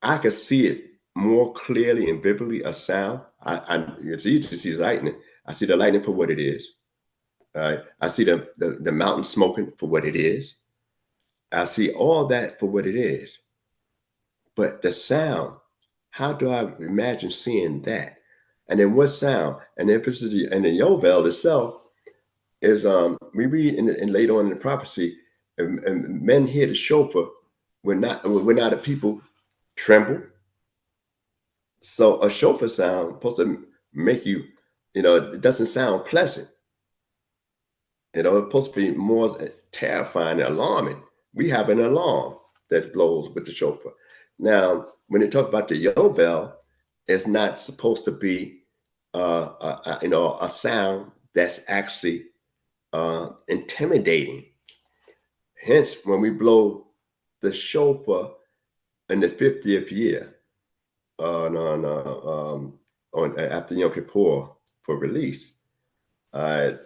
I could see it more clearly and vividly, a sound. It's easy to see lightning. I see the lightning for what it is. I see the mountain smoking for what it is. I see all that for what it is. But the sound, how do I imagine seeing that? And then what sound? And then and the Yobel itself is we read in later on in the prophecy, and men hear the shofar, we're not a people tremble. So a shofar sound supposed to make you, it doesn't sound pleasant. It's supposed to be more terrifying and alarming. We have an alarm that blows with the shofar. Now, when they talk about the Yobel, it's not supposed to be a sound that's actually intimidating. Hence, when we blow the shofar in the 50th year, after Yom Kippur for release, that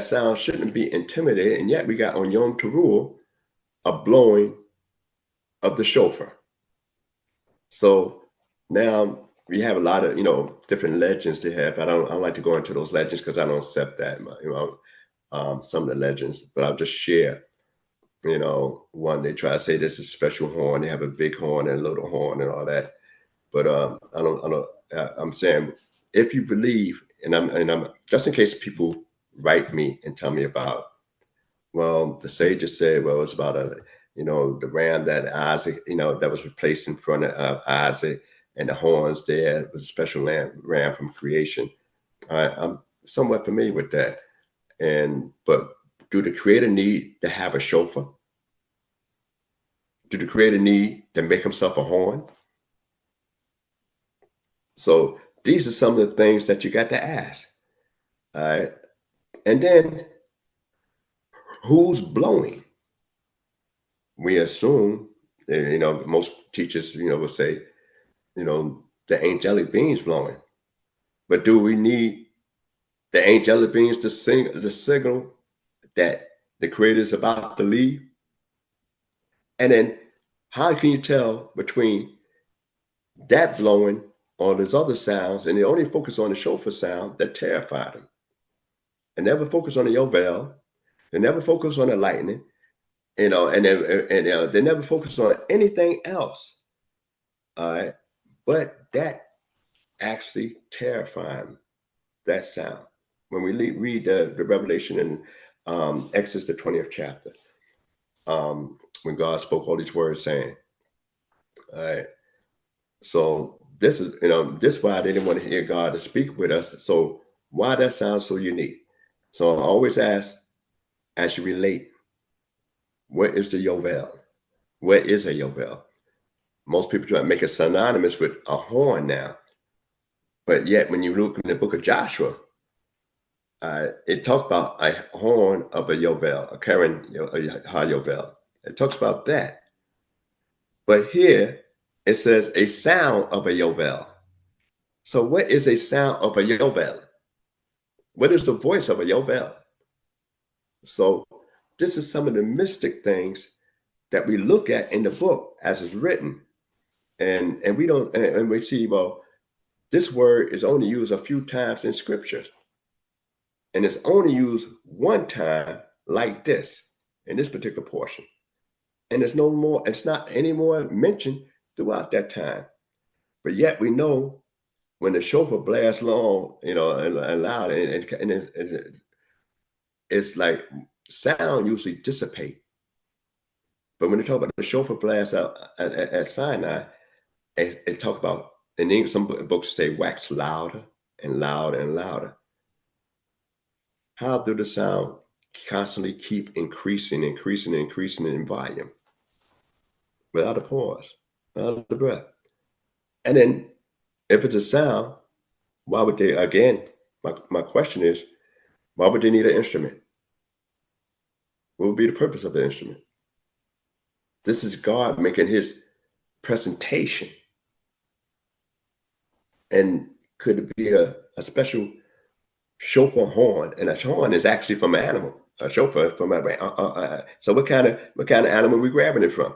sound shouldn't be intimidating, and yet we got on Yom Teruah a blowing of the shofar. So now we have a lot of different legends they have. I don't like to go into those legends because I don't accept that. Some of the legends, but I'll just share. One, they try to say this is a special horn. They have a big horn and a little horn and all that. But I'm saying, if you believe, and I'm just in case people write me and tell me about, well, the sages said, well, it's about the ram that Isaac, that was replaced in front of Isaac, and the horns there was a special ram from creation. I'm somewhat familiar with that. But do the Creator need to have a shofar? Do the Creator need to make himself a horn? So these are some of the things that you got to ask. All right. And then who's blowing? We assume, most teachers, will say, the angelic beings blowing. But do we need the angelic beings to the signal that the creator is about to leave? And then how can you tell between that blowing or those other sounds, and they only focus on the shofar sound that terrified them? And never focus on the yovel. They never focus on the lightning, and they never focus on anything else. All right. But that actually terrifying, that sound. When we read the Revelation in Exodus, the 20th chapter, when God spoke all these words saying, all right, so this is, this is why they didn't want to hear God to speak with us. So why that sounds so unique? So I always ask, as you relate, what is the yovel? What is a yovel? Most people try to make it synonymous with a horn now. But yet, when you look in the book of Joshua, it talks about a horn of a yovel, a Karen ha-yovel. It talks about that. But here, it says a sound of a yovel. So what is a sound of a yovel? What is the voice of a yovel? So this is some of the mystic things that we look at in the book as it's written. And we don't, and we see, well, this word is only used a few times in scripture. And it's only used one time like this, in this particular portion. And it's no more, it's not any more mentioned throughout that time. But yet we know when the shofar blasts long, and loud, and it's like sound usually dissipate. But when they talk about the shofar blast out at Sinai, it talk about, in English, some books say wax louder and louder and louder. How do the sound constantly keep increasing in volume without a pause, without a breath? And then if it's a sound, why would they, again, my question is, why would they need an instrument? What would be the purpose of the instrument? This is God making his presentation. And could it be a special shofar horn? And a horn is actually from an animal. A shofar from so what kind of animal are we grabbing it from?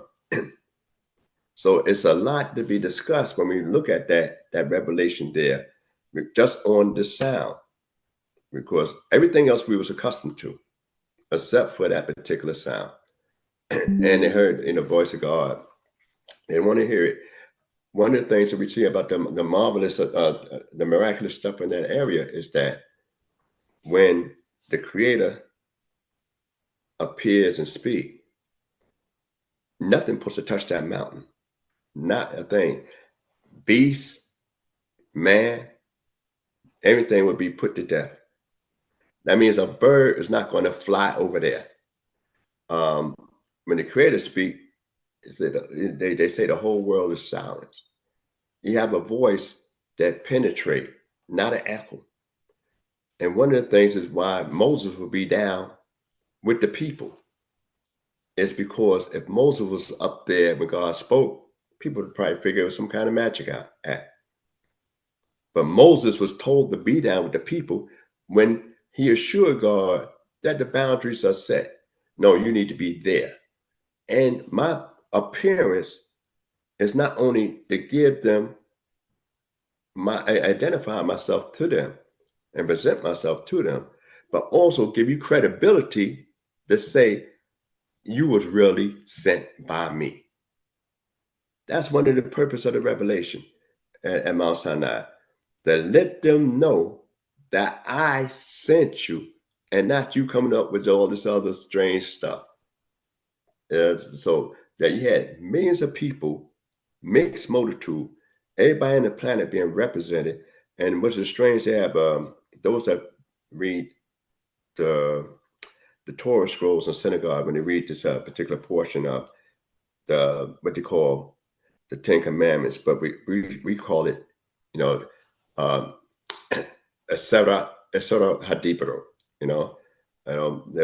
So it's a lot to be discussed when we look at that revelation there, just on the sound, because everything else we was accustomed to, except for that particular sound. And they heard in the voice of God. They want to hear it. One of the things that we see about the marvelous, the miraculous stuff in that area is that when the Creator appears and speaks, nothing puts to touch that mountain. Not a thing. Beast, man, everything would be put to death. That means a bird is not going to fly over there. When the Creator speaks, they say the whole world is silent. You have a voice that penetrates, not an echo. And one of the things is why Moses will be down with the people. It's because if Moses was up there when God spoke, people would probably figure it was some kind of magic act. But Moses was told to be down with the people when he assured God that the boundaries are set. No, you need to be there. And my appearance is not only to give them identify myself to them and present myself to them, but also give you credibility to say you was really sent by me. That's one of the purpose of the revelation at Mount Sinai, to let them know that I sent you and not you coming up with all this other strange stuff. So that you had millions of people, mixed multitude, everybody on the planet being represented. And what's strange, they have those that read the Torah scrolls in synagogue, when they read this particular portion of what they call the Ten Commandments, but we call it you know, um, etc. Hadipero,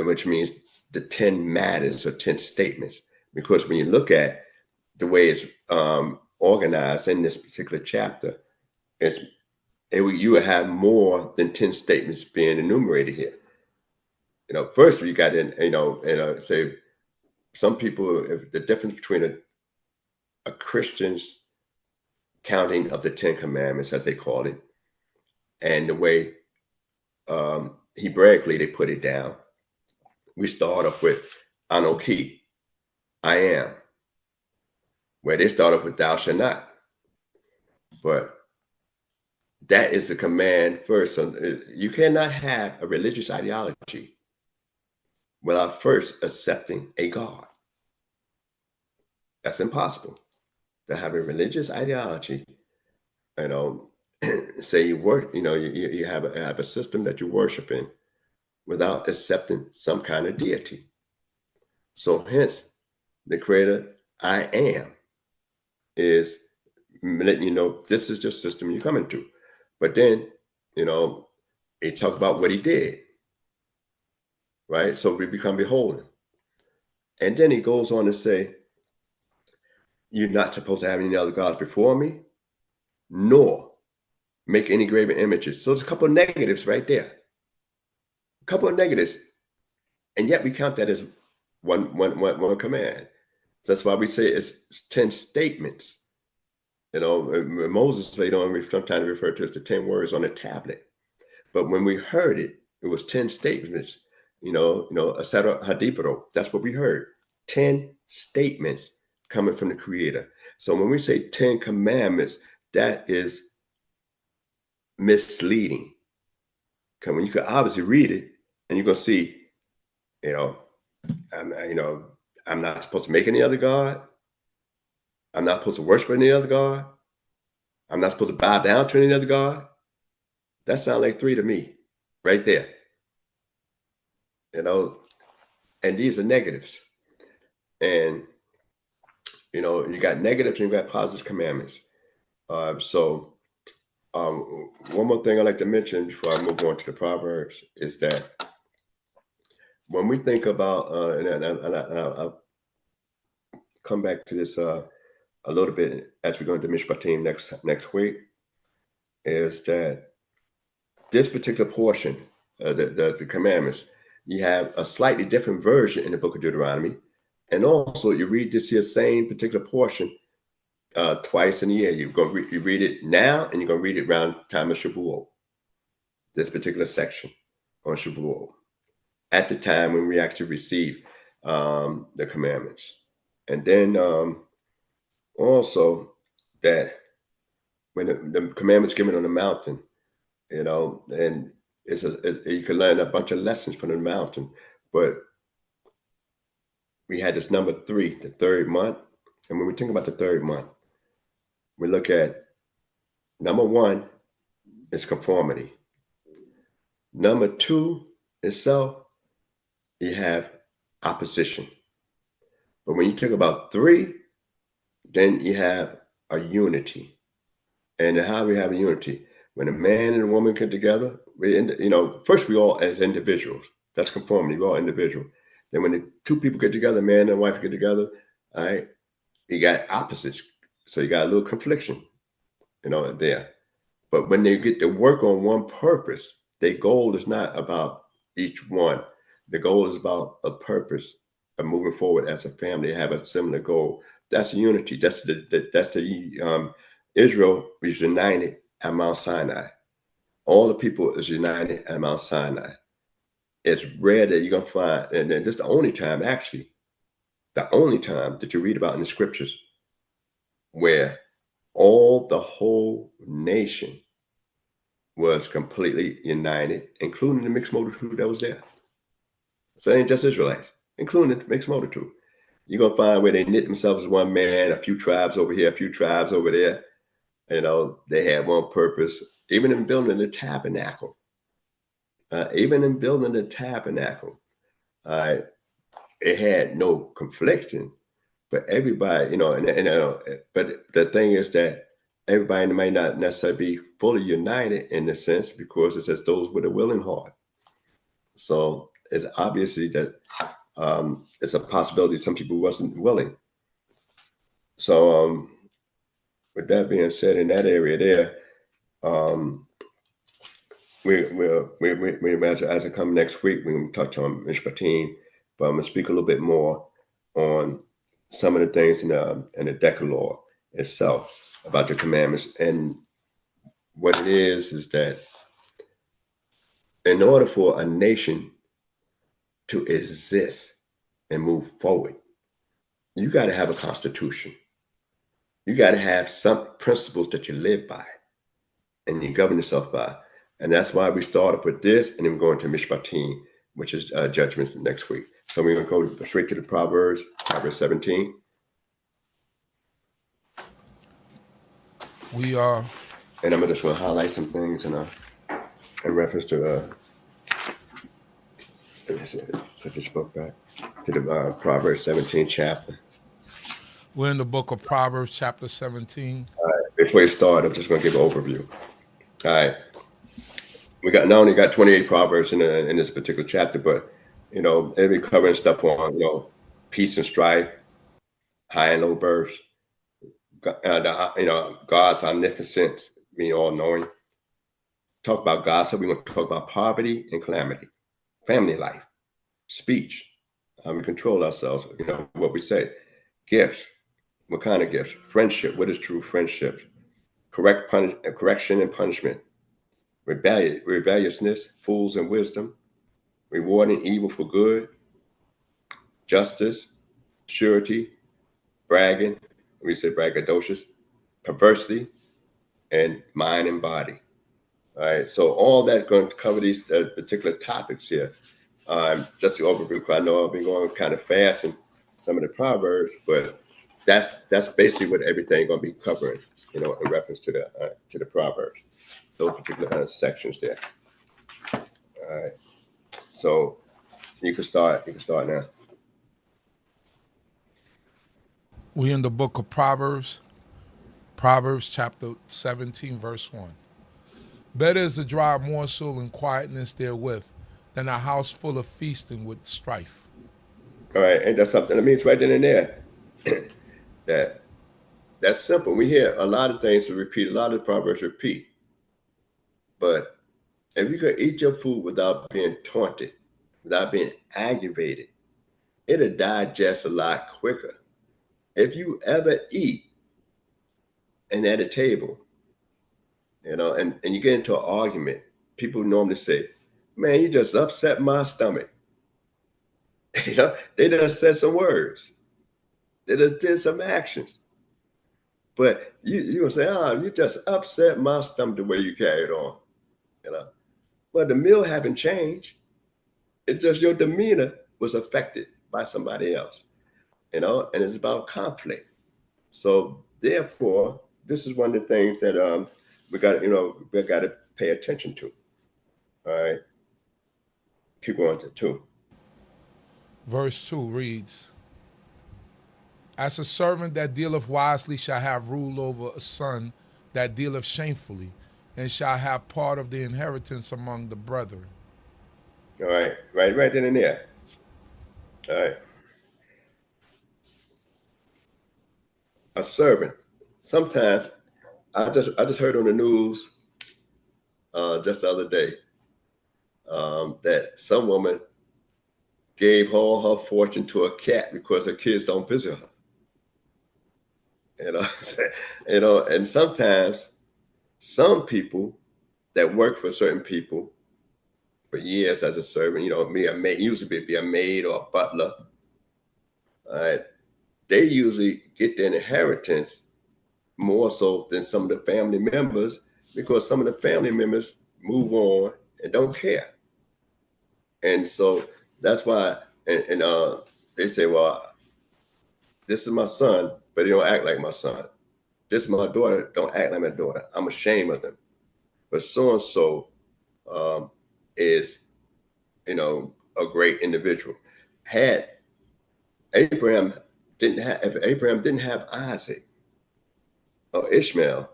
which means the 10 matters or 10 statements. Because when you look at the way it's organized in this particular chapter, you will have more than 10 statements being enumerated here. First you got say some people, if the difference between a Christian's counting of the 10 commandments, as they call it, and the way Hebraically they put it down. We start off with Anoki, I am, where they start off with thou shalt not. But that is a command first. You cannot have a religious ideology without first accepting a God. That's impossible. To have a religious ideology, say you work, you have a system that you worship in without accepting some kind of deity. So hence, the Creator, I am, is letting you know this is your system you're coming to. But then, he talked about what he did, right? So we become beholden. And then he goes on to say, you're not supposed to have any other gods before me, nor make any graven images. So there's a couple of negatives right there. A couple of negatives. And yet we count that as one command. So that's why we say it's 10 statements. Moses said, sometimes refer to it as the 10 words on a tablet. But when we heard it, it was 10 statements. Asara hadipro. That's what we heard. 10 statements coming from the Creator. So when we say 10 commandments, that is misleading. Because when you can obviously read it, and you're gonna see, I'm not supposed to make any other God. I'm not supposed to worship any other God. I'm not supposed to bow down to any other God. That sounds like 3 to me, right there. And these are negatives. And you got negatives and you got positive commandments. One more thing I'd like to mention before I move on to the Proverbs is that when we think about, and I'll come back to this a little bit as we go into Mishpatim next week, is that this particular portion, the commandments, you have a slightly different version in the book of Deuteronomy. And also you read this here same particular portion twice in a year. You read it now, and you're going to read it around time of Shavuot. This particular section on Shavuot, at the time when we actually receive the commandments. And then also that when the commandments given on the mountain, and you can learn a bunch of lessons from the mountain. But we had this number 3, the third month. And when we think about the third month, we look at number 1 is conformity. Number 2 itself, you have opposition. But when you talk about 3, then you have a unity. And how we have a unity? When a man and a woman get together, first we all as individuals. That's conformity. We're all individual. Then when the 2 people get together, man and wife get together, all right, you got opposites. So you got a little confliction, there. But when they get to work on one purpose, their goal is not about each one. The goal is about a purpose of moving forward as a family. They have a similar goal. That's unity. That's the Israel was united at Mount Sinai. All the people is united at Mount Sinai. It's rare that you're going to find, and this is the only time that you read about in the scriptures where the whole nation was completely united, including the mixed multitude that was there. So it ain't just Israelites, including the mixed multitude. You're going to find where they knit themselves as one man, a few tribes over here, a few tribes over there. They had one purpose, even in building the tabernacle. It had no confliction, but everybody, but the thing is that everybody might not necessarily be fully united in the sense, because it says those with a willing heart. So it's obviously that it's a possibility some people wasn't willing. So with that being said, in that area there, we imagine as it comes next week, we're going to touch on Mishpatim, but I'm going to speak a little bit more on some of the things in the Decalogue itself about the commandments. And what it is that in order for a nation to exist and move forward, you got to have a constitution. You got to have some principles that you live by and you govern yourself by. And that's why we started with this, and then we're going to Mishpatim, which is judgments next week. So we're going to go straight to the Proverbs 17. We are. And I'm just going to highlight some things in reference to put this book back to the Proverbs 17 chapter. We're in the book of Proverbs, chapter 17. All right. Before you start, I'm just going to give an overview. All right. We not only got 28 Proverbs in this particular chapter, but, it'll be covering stuff on, peace and strife, high and low births, God's omnipotence, being all-knowing. Talk about gossip. We want to talk about poverty and calamity, family life, speech. We control ourselves, what we say. Gifts. What kind of gifts? Friendship. What is true friendship? Correction and punishment. Rebelliousness, fools and wisdom. Rewarding evil for good. Justice. Surety. Bragging. We say braggadocious. Perversity. And mind and body. All right. So all that going to cover these particular topics here. Just to overview, because I know I've been going kind of fast in some of the Proverbs, but that's basically what everything going to be covering, in reference to the Proverbs, those particular kind of sections there. All right. So you can start now. We in the book of Proverbs, Proverbs chapter 17, verse 1. Better is a dry morsel and quietness therewith than a house full of feasting with strife. All right, and that's something that means right then and there. That's simple. We hear a lot of things to repeat, a lot of Proverbs repeat. But if you could eat your food without being taunted, without being aggravated, it'll digest a lot quicker. If you ever eat and at a table, and you get into an argument, people normally say, man, you just upset my stomach. They just said some words. They just did some actions. But you're going to say, you just upset my stomach the way you carried on. But the meal haven't changed. It's just your demeanor was affected by somebody else, and it's about conflict. So therefore, this is one of the things that we got to pay attention to. All right. Keep going to 2. Verse 2 reads, as a servant that dealeth wisely shall have rule over a son that dealeth shamefully, and shall have part of the inheritance among the brethren. All right. Right then and there. All right. A servant. Sometimes I just heard on the news just the other day that some woman gave all her fortune to a cat because her kids don't visit her. And sometimes some people that work for certain people for years as a servant, usually be a maid or a butler. All right, they usually get their inheritance more so than some of the family members, because some of the family members move on and don't care. And so that's why, and they say, well, this is my son, but he don't act like my son. This is my daughter, don't act like my daughter. I'm ashamed of them. But so-and-so is, a great individual. If Abraham didn't have Isaac or Ishmael,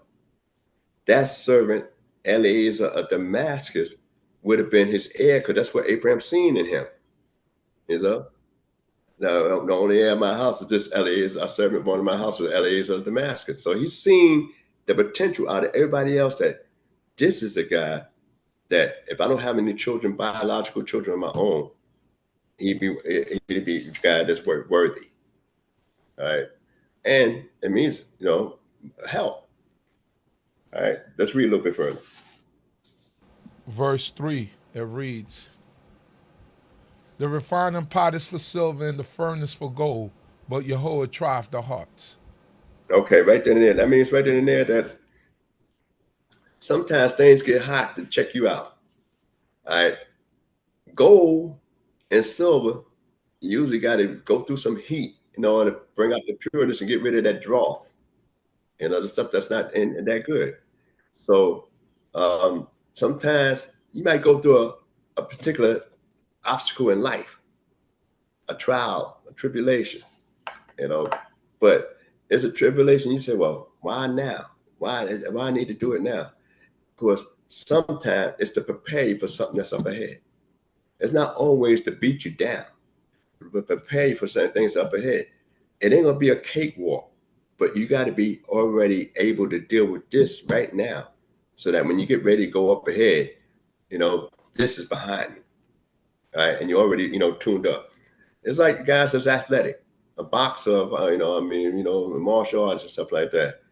that servant Eliezer of Damascus would have been his heir, because that's what Abraham seen in him. You know, now the only heir in my house is this Eliezer, a servant born in my house was Eliezer of Damascus. So he's seen the potential out of everybody else that this is a guy that if I don't have any children, biological children of my own, he'd be a guy that's worthy. All right. And it means, help. All right. Let's read a little bit further. Verse 3, it reads, the refining pot is for silver and the furnace for gold, but Yehudah trieth the hearts. Okay, right then and there. That means right then and there that sometimes things get hot to check you out. All right. Gold and silver, you usually got to go through some heat in order to bring out the pureness and get rid of that dross and other stuff that's not that good. So sometimes you might go through a particular obstacle in life, a trial, a tribulation, but it's a tribulation. You say, well, why now? Why I need to do it now? Because sometimes it's to prepare you for something that's up ahead. It's not always to beat you down, but prepare you for certain things up ahead. It ain't gonna be a cakewalk, but you got to be already able to deal with this right now, so that when you get ready to go up ahead, this is behind me, all right, and you're already, tuned up. It's like guys that's athletic, a boxer, martial arts and stuff like that.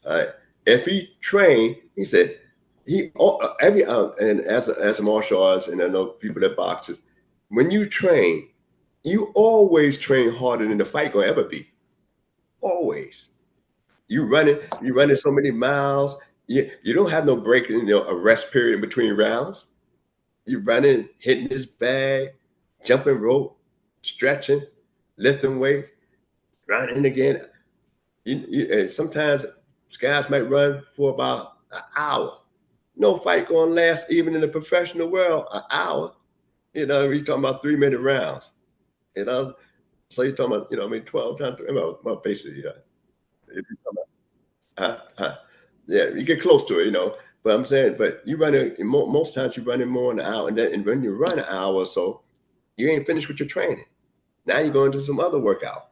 All right, if he trained, he said and as a martial arts, and I know people that boxes, when you train, you always train harder than the fight gonna ever be. Always. You running so many miles. You don't have no break, a rest period in between rounds. You running, hitting this bag, jumping rope, stretching, lifting weights, running again. And sometimes guys might run for about an hour. No fight gonna last, even in the professional world, an hour. You're talking about 3-minute rounds. So you're talking about, 12 times, well, basically, if you're talking about, yeah, you get close to it, But I'm saying, but you running most times you're running more than an hour, and when you run an hour or so, you ain't finished with your training. Now you're going to some other workout.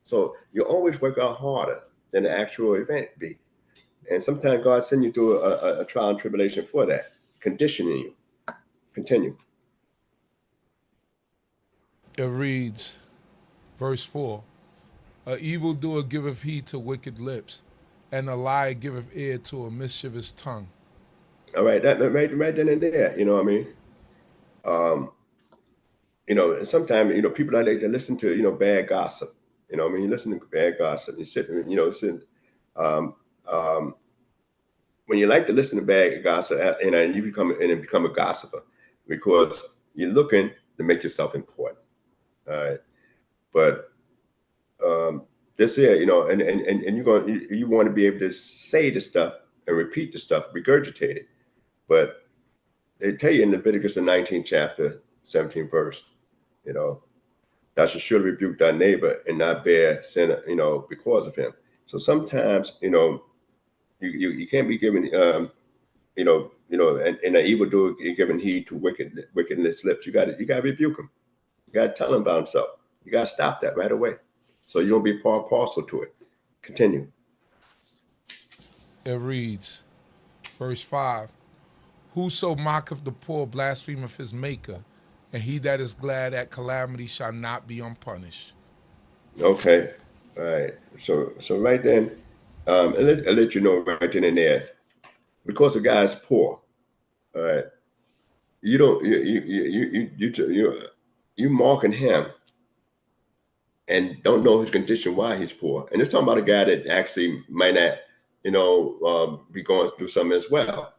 So you always work out harder than the actual event be. And sometimes God send you through a trial and tribulation for that, conditioning you. Continue. It reads, verse 4, a evildoer giveth heed to wicked lips, and a liar giveth ear to a mischievous tongue. All right, that right then and there, you know what I mean? Sometimes, people like to listen to, bad gossip. You listen to bad gossip, you sit, when you like to listen to bad gossip, and you become a gossiper, because you're looking to make yourself important. All right. But this here, and you want to be able to say the stuff and repeat the stuff, regurgitate it. But they tell you in Leviticus, the 19th chapter, 17th verse, thou shalt surely rebuke thy neighbor and not bear sin, because of him. So sometimes, you can't be given, and an evildoer giving heed to wickedness lips. You got to rebuke him. You got to tell him about himself. You got to stop that right away, so you don't be part and parcel to it. Continue. It reads, verse 5, whoso mocketh the poor blasphemeth his maker, and he that is glad at calamity shall not be unpunished. Okay. All right. So right then, I'll let you know right then and there, because the guy is poor. All right. You don't you marking him and don't know his condition, why he's poor. And it's talking about a guy that actually might not, be going through something as well.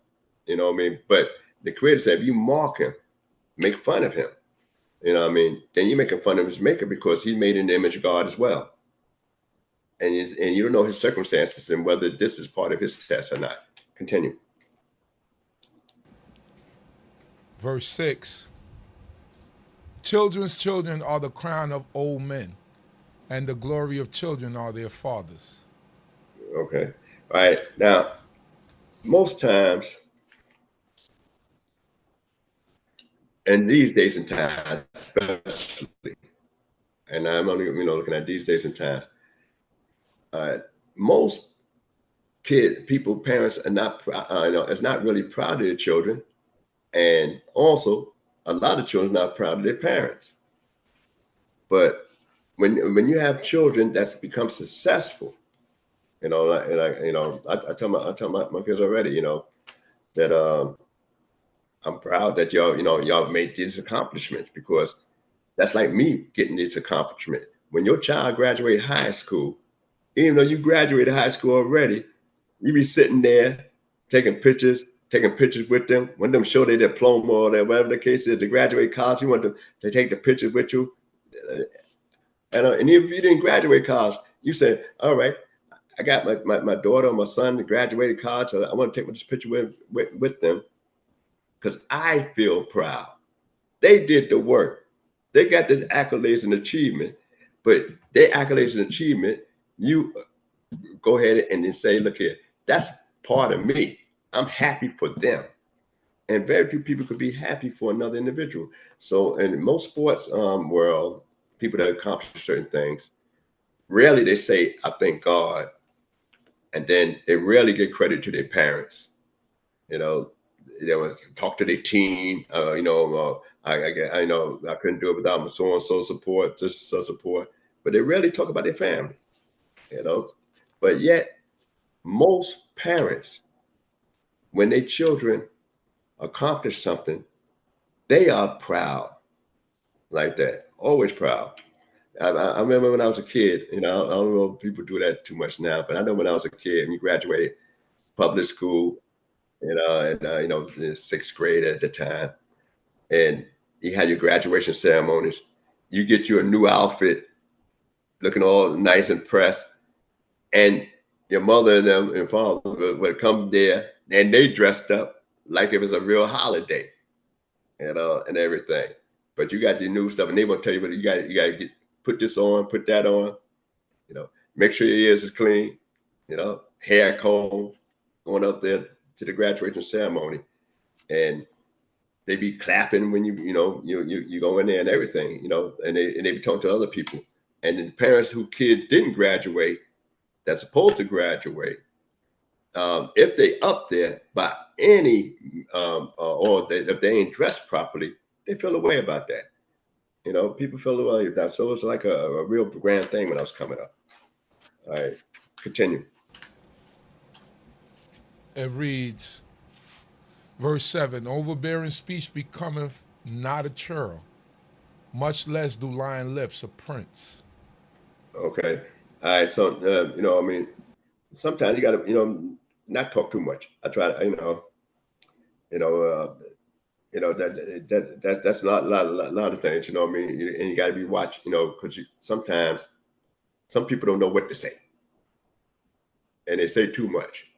You know what I mean? But the Creator said, if you mark him, make fun of him, then you're making fun of his maker, because he made in the image of God as well. And you don't know his circumstances and whether this is part of his test or not. Continue. Verse 6, children's children are the crown of old men, and the glory of children are their fathers. Okay. All right. Now, most times, and these days and times, especially, and I'm only looking at these days and times, most parents are not, is not really proud of their children, and also a lot of children are not proud of their parents. But when you have children that's become successful, I tell my kids already, that I'm proud that y'all made these accomplishments, because that's like me getting this accomplishment. When your child graduated high school, even though you graduated high school already, you be sitting there taking pictures with them. When them show their diploma or whatever the case is, to graduate college, you want them to take the pictures with you. And if you didn't graduate college, you say, all right, I got my daughter or my son that graduated college, so I want to take this picture with them, because I feel proud. They did the work. They got the accolades and achievement, but their accolades and achievement, you go ahead and then say, look here, that's part of me. I'm happy for them. And very few people could be happy for another individual. So in most sports world, people that accomplish certain things, rarely they say, I thank God. And then they rarely get credit to their parents. They would talk to their team. I couldn't do it without my so-and-so support, this so support. But they rarely talk about their family, But yet, most parents, when their children accomplish something, they are proud like that, always proud. I remember when I was a kid, I don't know if people do that too much now, but I know when I was a kid and we graduated public school, in the sixth grade at the time, and you had your graduation ceremonies, you get you a new outfit, looking all nice and pressed, and your mother and them and father would come there, and they dressed up like it was a real holiday, and everything. But you got your new stuff, and they will tell you, but you got to put this on, put that on, make sure your ears is clean, hair comb, going up there to the graduation ceremony, and they be clapping when you go in there and everything, and they be talking to other people, and the parents whose kid didn't graduate, that's supposed to graduate, if they up there by any if they ain't dressed properly, they feel a way about that. People feel a way about that. So it's like a real grand thing when I was coming up. All right, continue. It reads, verse 7, overbearing speech becometh not a churl, much less do lying lips a prince. Okay. All right. So, sometimes you got to, not talk too much. I try to, that's a lot of things, and you got to be watching, because sometimes some people don't know what to say, and they say too much.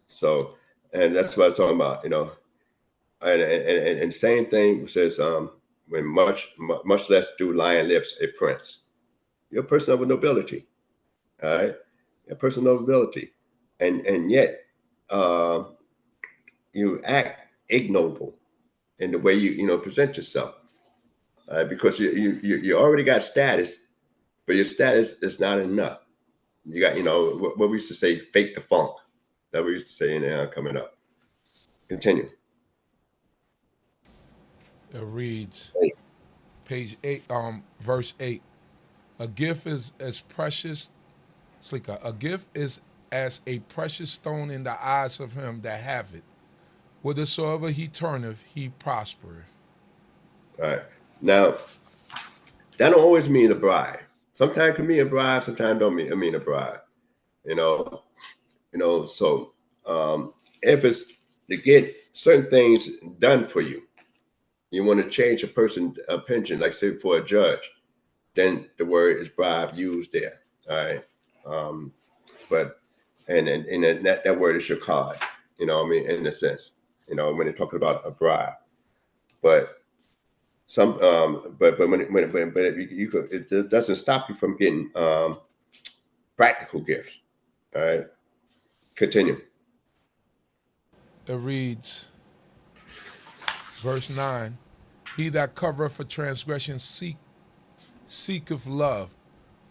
So, and that's what I'm talking about, and same thing says, when much less do lying lips a prince. You're a person of nobility, all right? You're a person of nobility, and yet you act ignoble in the way you present yourself, because you already got status, but your status is not enough. You got what we used to say, fake the funk. That we used to say in there coming up. Continue. It reads, page 8, verse 8. A gift is as precious, a gift is as a precious stone in the eyes of him that have it. Whithersoever he turneth, he prospereth. All right. Now, that don't always mean a bribe. Sometimes it can mean a bribe, sometimes don't mean a bribe. So if it's to get certain things done for you, you want to change a person's opinion, like say for a judge, then the word is bribe used there. All right. But and that word is shakad, in a sense, when they're talking about a bribe. But some but it doesn't stop you from getting practical gifts. All right. Continue. It reads, verse 9, he that covereth a transgression seeketh love,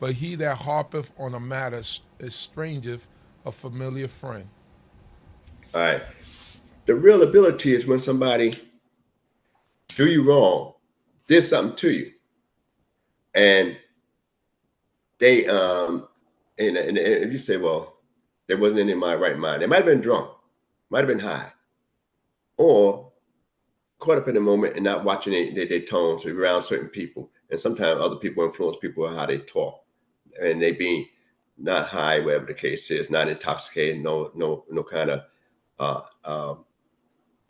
but he that harpeth on a matter estrangeth a familiar friend. All right. The real ability is when somebody do you wrong, did something to you, and they and you say, well, there wasn't any in my right mind. They might have been drunk, might have been high, or caught up in the moment and not watching their tones around certain people. And sometimes other people influence people on how they talk, and they being not high, whatever the case is, not intoxicated, no kind of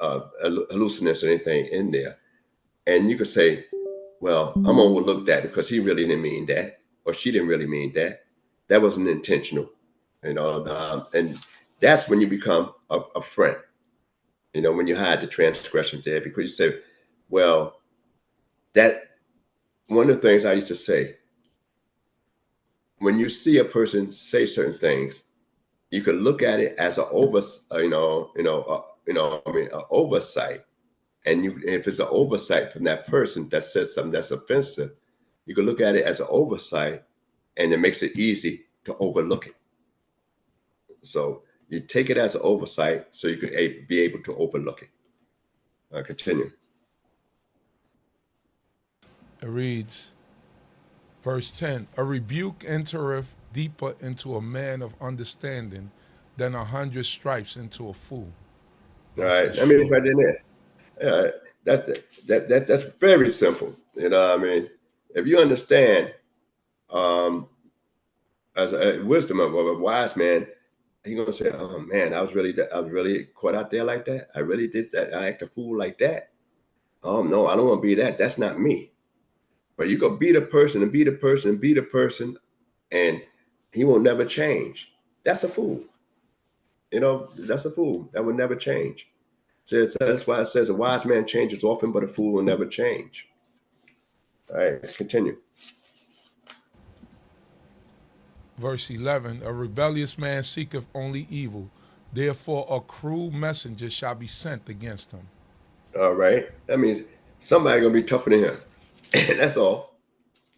hallucination or anything in there. And you could say, well, I'm gonna overlook that because he really didn't mean that, or she didn't really mean that. That wasn't intentional, and that's when you become a friend. When you hide the transgression there, because you say, well, that one of the things I used to say, when you see a person say certain things, you can look at it as an oversight. And if it's an oversight from that person that says something that's offensive, you can look at it as an oversight, and it makes it easy to overlook it. So you take it as an oversight so you can be able to overlook it. Continue. It reads, verse 10, a rebuke entereth deeper into a man of understanding than 100 stripes into a fool. All right. I mean, right in there. That's very simple. If you understand as a wisdom of a wise man, he's gonna say, "Oh man, I was really caught out there like that. I really did that. I act a fool like that. Oh no, I don't want to be that. That's not me." But you go be the person and be the person and be the person, and he will never change. That's a fool. That's a fool. That will never change. So that's why it says a wise man changes often, but a fool will never change. All right, let's continue. Verse 11, a rebellious man seeketh only evil. Therefore a cruel messenger shall be sent against him. All right. That means somebody going to be tougher than him. That's all.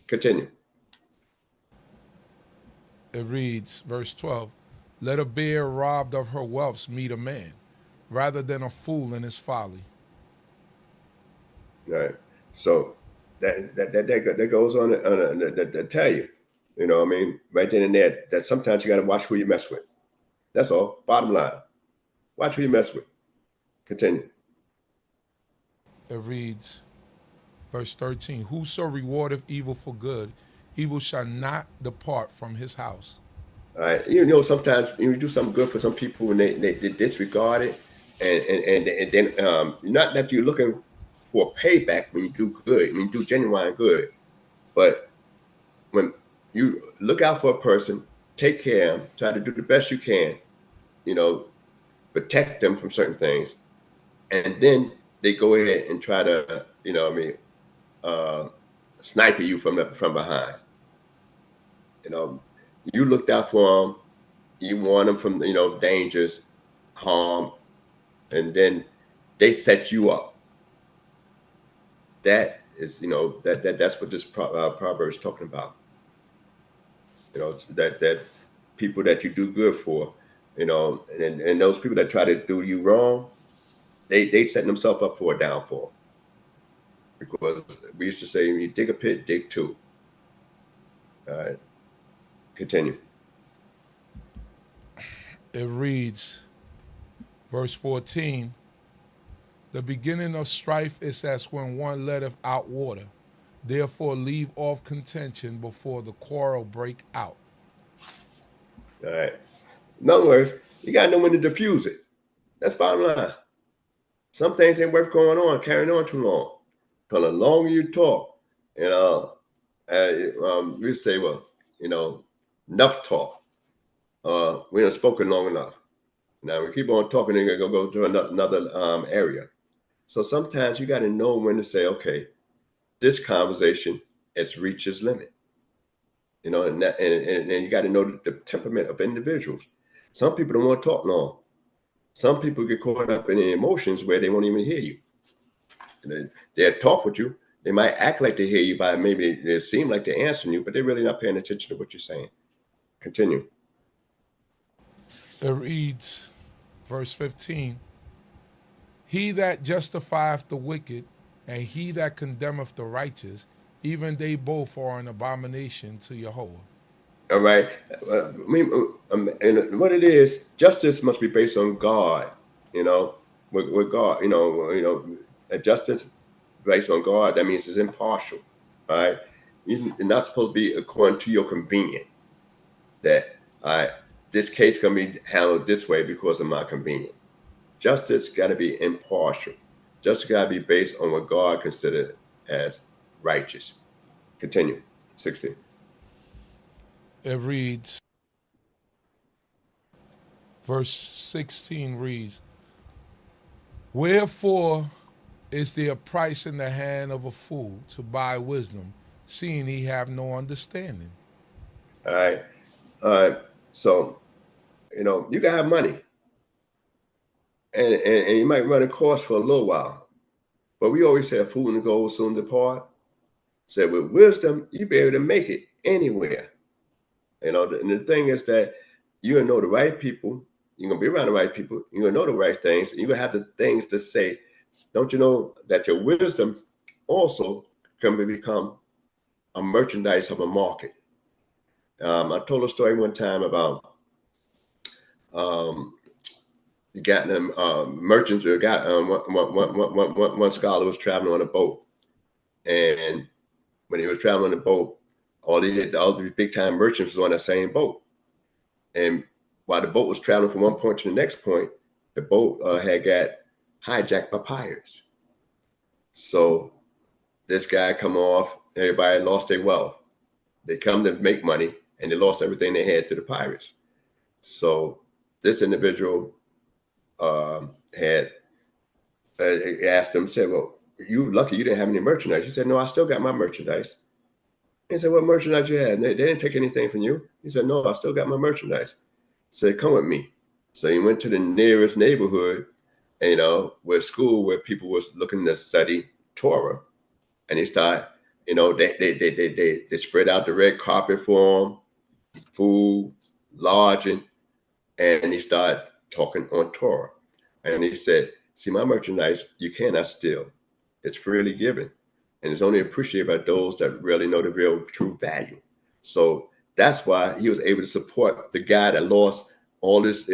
Continue. It reads, verse 12, let a bear robbed of her wealths meet a man, rather than a fool in his folly. All right. So that goes on to tell you, right then and there, that sometimes you got to watch who you mess with. That's all. Bottom line. Watch who you mess with. Continue. It reads, verse 13, whoso rewardeth evil for good, evil shall not depart from his house. All right. Sometimes you do something good for some people and they disregard it. And then not that you're looking for payback when you do good, when you do genuine good. But when you look out for a person, take care of them, try to do the best you can, protect them from certain things. And then they go ahead and try to, sniper you from behind. You looked out for them, you warn them from, dangers, harm, and then they set you up. That is, that's what this proverb is talking about. That people that you do good for, and those people that try to do you wrong, they set themselves up for a downfall. Because we used to say, when you dig a pit, dig two. All right. Continue. It reads, verse 14, the beginning of strife is as when one letteth out water. Therefore leave off contention before the quarrel break out. All right. In other words, you got to know when to diffuse it. That's bottom line. Some things ain't worth carrying on too long. Because the longer you talk, we say, well, enough talk. We haven't spoken long enough. Now we keep on talking, and we're gonna go to another area. So sometimes you got to know when to say, okay, this conversation has reached its limit. And you got to know the temperament of individuals. Some people don't want to talk long. Some people get caught up in the emotions where they won't even hear you. They'll talk with you. They might act like they hear you by maybe they seem like they're answering you, but they're really not paying attention to what you're saying. Continue. It reads, verse 15, he that justifieth the wicked and he that condemneth the righteous, even they both are an abomination to Yehovah. All right. And what it is, justice must be based on God, with God, justice based on God, that means it's impartial, right? You're not supposed to be according to your convenience. That this case can be handled this way because of my convenience. Justice got to be impartial. Justice got to be based on what God considered as righteous. Continue. 16. It reads, verse 16 reads, wherefore is there a price in the hand of a fool to buy wisdom, seeing he have no understanding? All right. So, you can have money and you might run a course for a little while, but we always say a fool in the gold soon depart. So with wisdom, you be able to make it anywhere. And the thing is that you're going to know the right people. You're going to be around the right people. You're going to know the right things. And you're going to have the things to say. Don't you know that your wisdom also can become a merchandise of a market? I told a story one time about you got them merchants. Got one scholar was traveling on a boat, and when he was traveling on the boat, all the big time merchants was on that same boat. And while the boat was traveling from one point to the next point, the boat had got hijacked by pirates. So this guy come off, everybody lost their wealth. They come to make money and they lost everything they had to the pirates. So this individual had asked him, said, well, you lucky you didn't have any merchandise. He said, no, I still got my merchandise. He said, what merchandise you had? They didn't take anything from you. He said, no, I still got my merchandise. He said, come with me. So he went to the nearest neighborhood, where school, where people was looking to study Torah. And he started, they spread out the red carpet for him, food, lodging, and he started talking on Torah. And he said, see, my merchandise, you cannot steal. It's freely given. And it's only appreciated by those that really know the real true value. So that's why he was able to support the guy that lost all this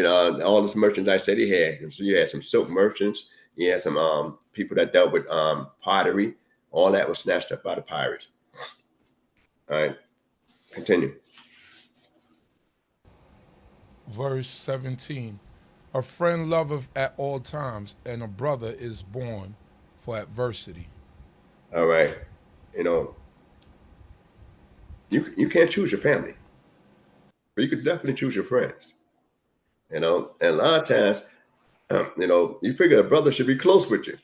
merchandise that he had. And so you had some silk merchants, you had some people that dealt with pottery. All that was snatched up by the pirates. All right, continue. Verse 17, a friend loveth at all times, and a brother is born for adversity. All right. You can't choose your family, but you could definitely choose your friends. And a lot of times, you figure a brother should be close with you,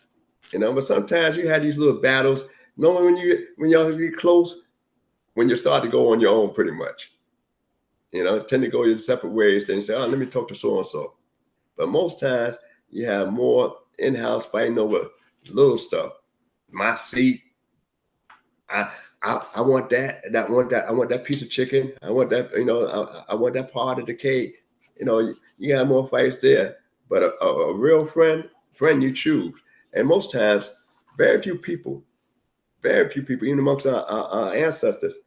but sometimes you have these little battles. Normally when y'all get close, when you start to go on your own pretty much, tend to go your separate ways. Then you say, oh, let me talk to so-and-so. But most times you have more in-house fighting over little stuff. My seat, I want that. I want that piece of chicken. I want that. I want that part of the cake. You got more fights there. But a real friend you choose. And most times, very few people, even amongst our ancestors,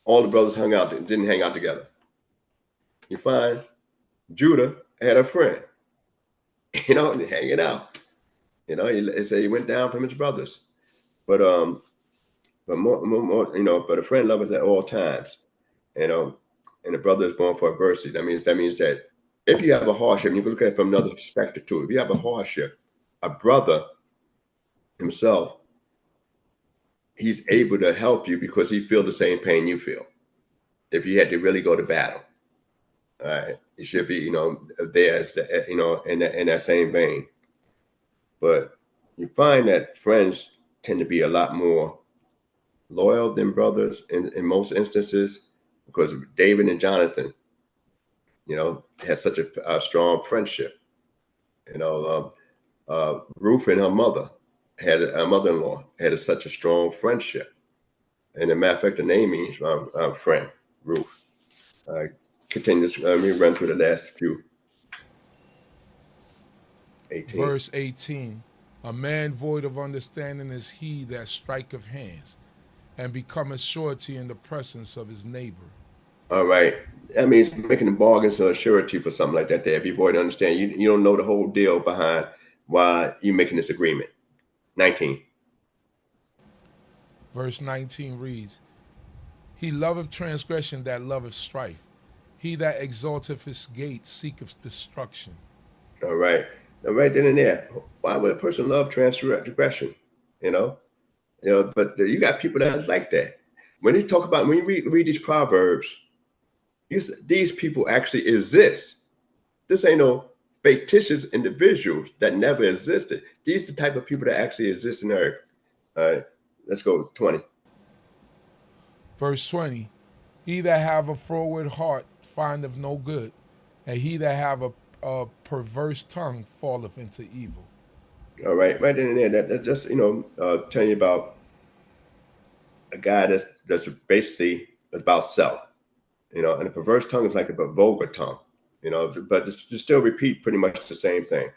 all the brothers didn't hang out together. You find Judah had a friend, hanging out. He said he went down from his brothers. But more, but a friend loves at all times, and a brother is born for adversity. That means that if you have a hardship, and you can look at it from another perspective too. If you have a hardship, a brother himself, he's able to help you because he feels the same pain you feel. If you had to really go to battle, all right, it should be, there, in that same vein. But you find that friends tend to be a lot more loyal than brothers in most instances, because David and Jonathan, had such a strong friendship. You know, Ruth and her mother mother-in-law had such a strong friendship. And a matter of fact, the name means friend, Ruth. Continue. Let me run through the last few. 18. Verse 18. A man void of understanding is he that striketh hands, and becometh surety in the presence of his neighbor. All right. That means making the bargains or surety for something like that there. If you void understand, you don't know the whole deal behind why you're making this agreement. 19. Verse 19 reads, He loveth transgression that loveth strife. He that exalteth his gate seeketh destruction. All right. Now, right then and there, why would a person love transgression? But you got people that like that. When you read these Proverbs, these people actually exist. This ain't no fictitious individuals that never existed. These are the type of people that actually exist in earth. All right, let's go 20. Verse 20, He that have a froward heart findeth no good, and he that have a perverse tongue falleth into evil. All right, right then and there, that's just, telling you about a guy that's basically about self, and a perverse tongue is like a vulgar tongue, but just still repeat pretty much the same thing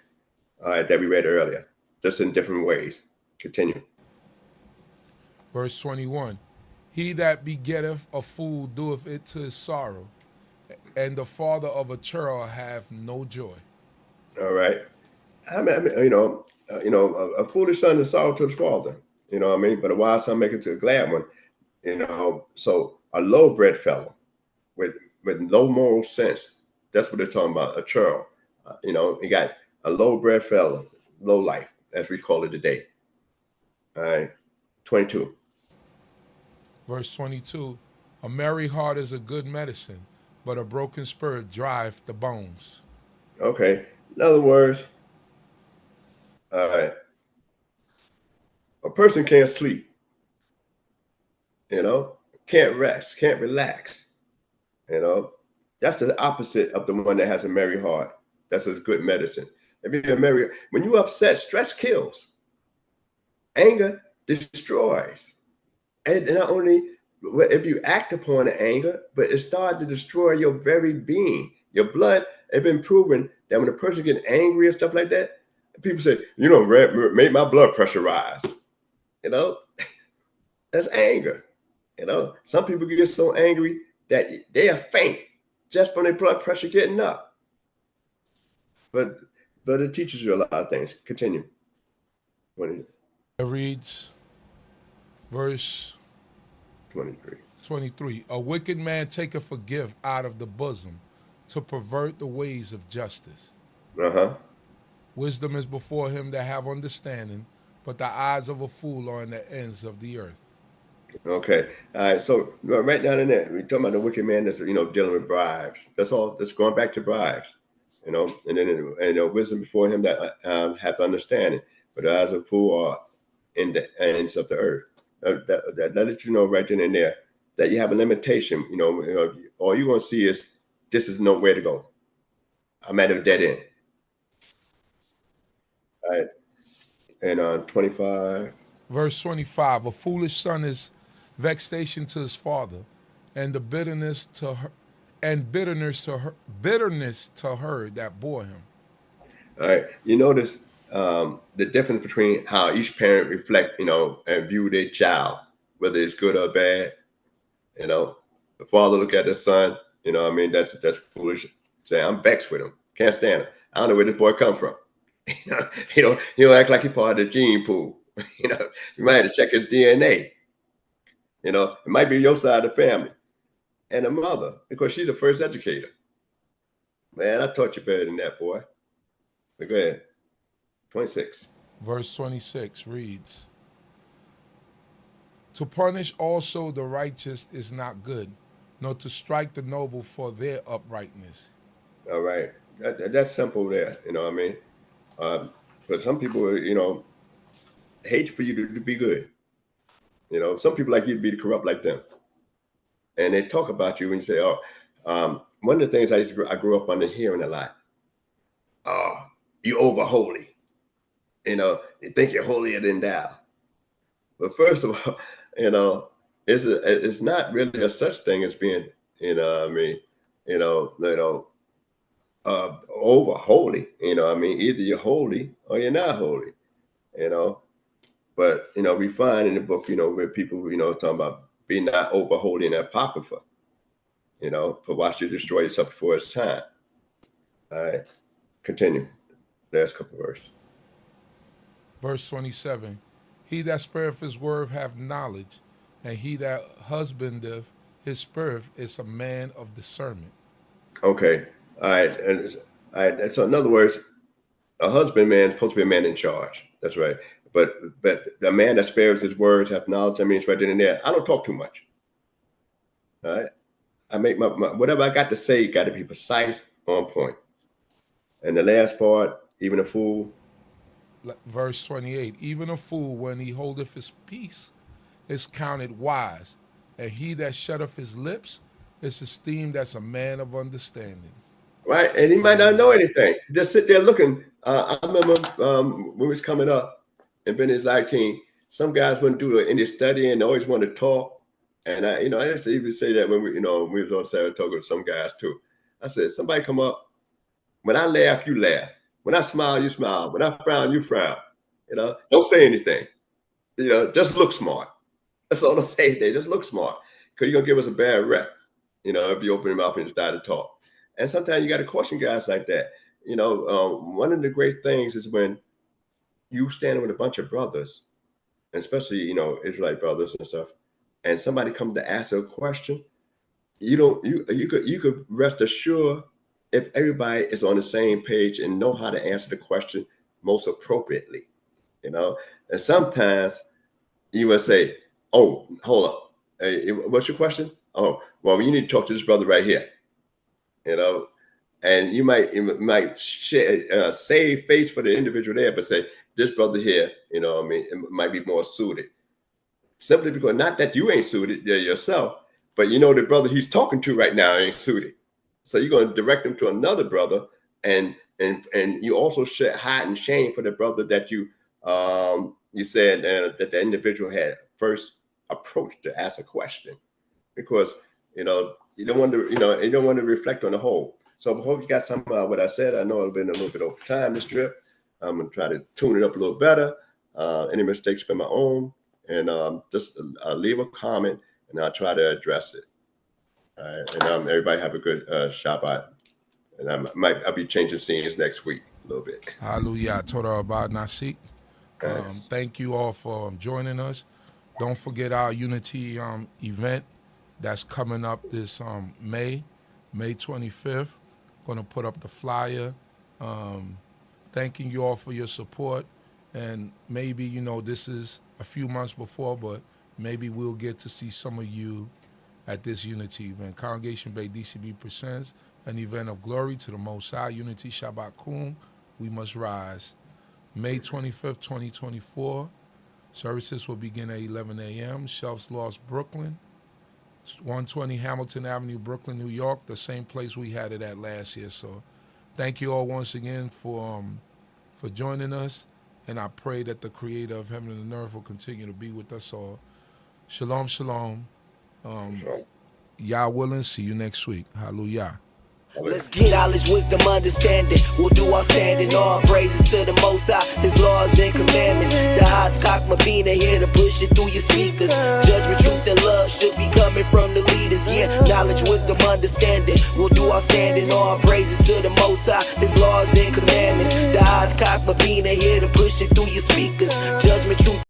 that we read earlier, just in different ways. Continue. Verse 21, He that begetteth a fool doeth it to his sorrow, and the father of a churl have no joy. All right. A foolish son is sorrow to his father, but a wise son maketh to a glad one, so a low-bred fellow with low moral sense, that's what they're talking about, a churl. You got a low-bred fellow, low life, as we call it today. All right, 22. Verse 22, A merry heart is a good medicine, but a broken spirit drieth the bones. Okay, in other words, all right, a person can't sleep, can't rest, can't relax, that's the opposite of the one that has a merry heart. That's a good medicine. If you're when you're upset, stress kills. Anger destroys. And not only if you act upon the anger, but it started to destroy your very being. Your blood, it's been proven that when a person gets angry and stuff like that, people say, make my blood pressure rise. That's anger. Some people get so angry that they are faint just from their blood pressure getting up. But it teaches you a lot of things. Continue. It reads, verse 23. A wicked man taketh a gift out of the bosom to pervert the ways of justice. Wisdom is before him that have understanding, but the eyes of a fool are in the ends of the earth. Okay. All right. So right down in there, we're talking about the wicked man that's, dealing with bribes. That's all. That's going back to bribes, and then wisdom before him that have understanding, but the eyes of a fool are in the ends of the earth. That lets you know right then and there that you have a limitation. All you're going to see is this is nowhere to go. I'm at a dead end. All right. And 25. Verse 25. A foolish son is vexation to his father, and the bitterness to her, bitterness to her that bore him. All right. You notice the difference between how each parent reflect, and view their child, whether it's good or bad. The father look at the son, that's foolish. Say, I'm vexed with him. Can't stand him. I don't know where this boy come from. He don't act like he's part of the gene pool. You might have to check his DNA. It might be your side of the family. And the mother, because she's the first educator. Man, I taught you better than that, boy. But go ahead. 26. Verse 26 reads, To punish also the righteous is not good, nor to strike the noble for their uprightness. All right. That's simple there, but some people, hate for you to be good. Some people like you to be corrupt like them. And they talk about you and say, one of the things I grew up under hearing a lot. Oh, you over holy. You think you're holier than thou. But first of all, it's not really a such thing as being, over holy. Either you're holy or you're not holy. But we find in the book, where people, talking about be not over holy in the Apocrypha. For watch you destroy yourself before it's time. All right, continue. Last couple of verses. Verse 27, he that spareth his word have knowledge, and he that husbandeth his spirit is a man of discernment. Okay, all right. And so in other words, a husbandman is supposed to be a man in charge. That's right. But the man that spares his words have knowledge. That means right then and there, I don't talk too much. All right. I make my whatever I got to say got to be precise, on point. And the last part, even a fool. Verse 28, even a fool, when he holdeth his peace, is counted wise, and he that shutteth his lips is esteemed as a man of understanding. Right, and he might not know anything. Just sit there looking. I remember when we was coming up and been his king, some guys wouldn't do any studying and always want to talk. And I used to even say that when we was on Saratoga to some guys too. I said, somebody come up. When I laugh, you laugh. When I smile, you smile. When I frown, you frown. Don't say anything. Just look smart. That's all I say there. Just look smart. Because you're going to give us a bad rep, if you open your mouth and start to talk. And sometimes you got to caution guys like that. One of the great things is when you stand with a bunch of brothers, especially, Israelite brothers and stuff, and somebody comes to ask a question, you could rest assured if everybody is on the same page and know how to answer the question most appropriately, and sometimes you will say, oh, hold up. Hey, what's your question? Oh, well, you need to talk to this brother right here, and you might save face for the individual there, but say this brother here, it might be more suited. Simply because not that you ain't suited yourself, but the brother he's talking to right now ain't suited. So you're going to direct him to another brother, and you also hide and shame for the brother that you said that the individual had first approached to ask a question, because you don't want to reflect on the whole. So I hope you got some of what I said. I know I've been a little bit over time this trip. I'm gonna try to tune it up a little better. Any mistakes been my own, and just leave a comment and I'll try to address it. And everybody have a good Shabbat. And I'll be changing scenes next week a little bit. Hallelujah. Torah about Nasik. Thank you all for joining us. Don't forget our Unity event that's coming up this May 25th. Going to put up the flyer. Thanking you all for your support. And maybe, this is a few months before, but maybe we'll get to see some of you at this Unity event. Congregation Bay D.C.B. presents an event of glory to the Most High. Unity Shabbat Kum, we must rise. May 25th, 2024. Services will begin at 11 a.m. Shelves Lost, Brooklyn. 120 Hamilton Avenue, Brooklyn, New York, the same place we had it at last year. So thank you all once again for joining us. And I pray that the Creator of heaven and earth will continue to be with us all. Shalom, shalom. Yah willing, see you next week. Hallelujah. Let's get knowledge, wisdom, understanding. We'll do our standing. All praises to the Most High, His laws and commandments. The CHOKMAH BINAH here to push it through your speakers. Judgment, truth, and love should be coming from the leaders. Yeah, knowledge, wisdom, understanding. We'll do our standing. All praises to the Most High, His laws and commandments. The CHOKMAH BINAH here to push it through your speakers. Judgment, truth.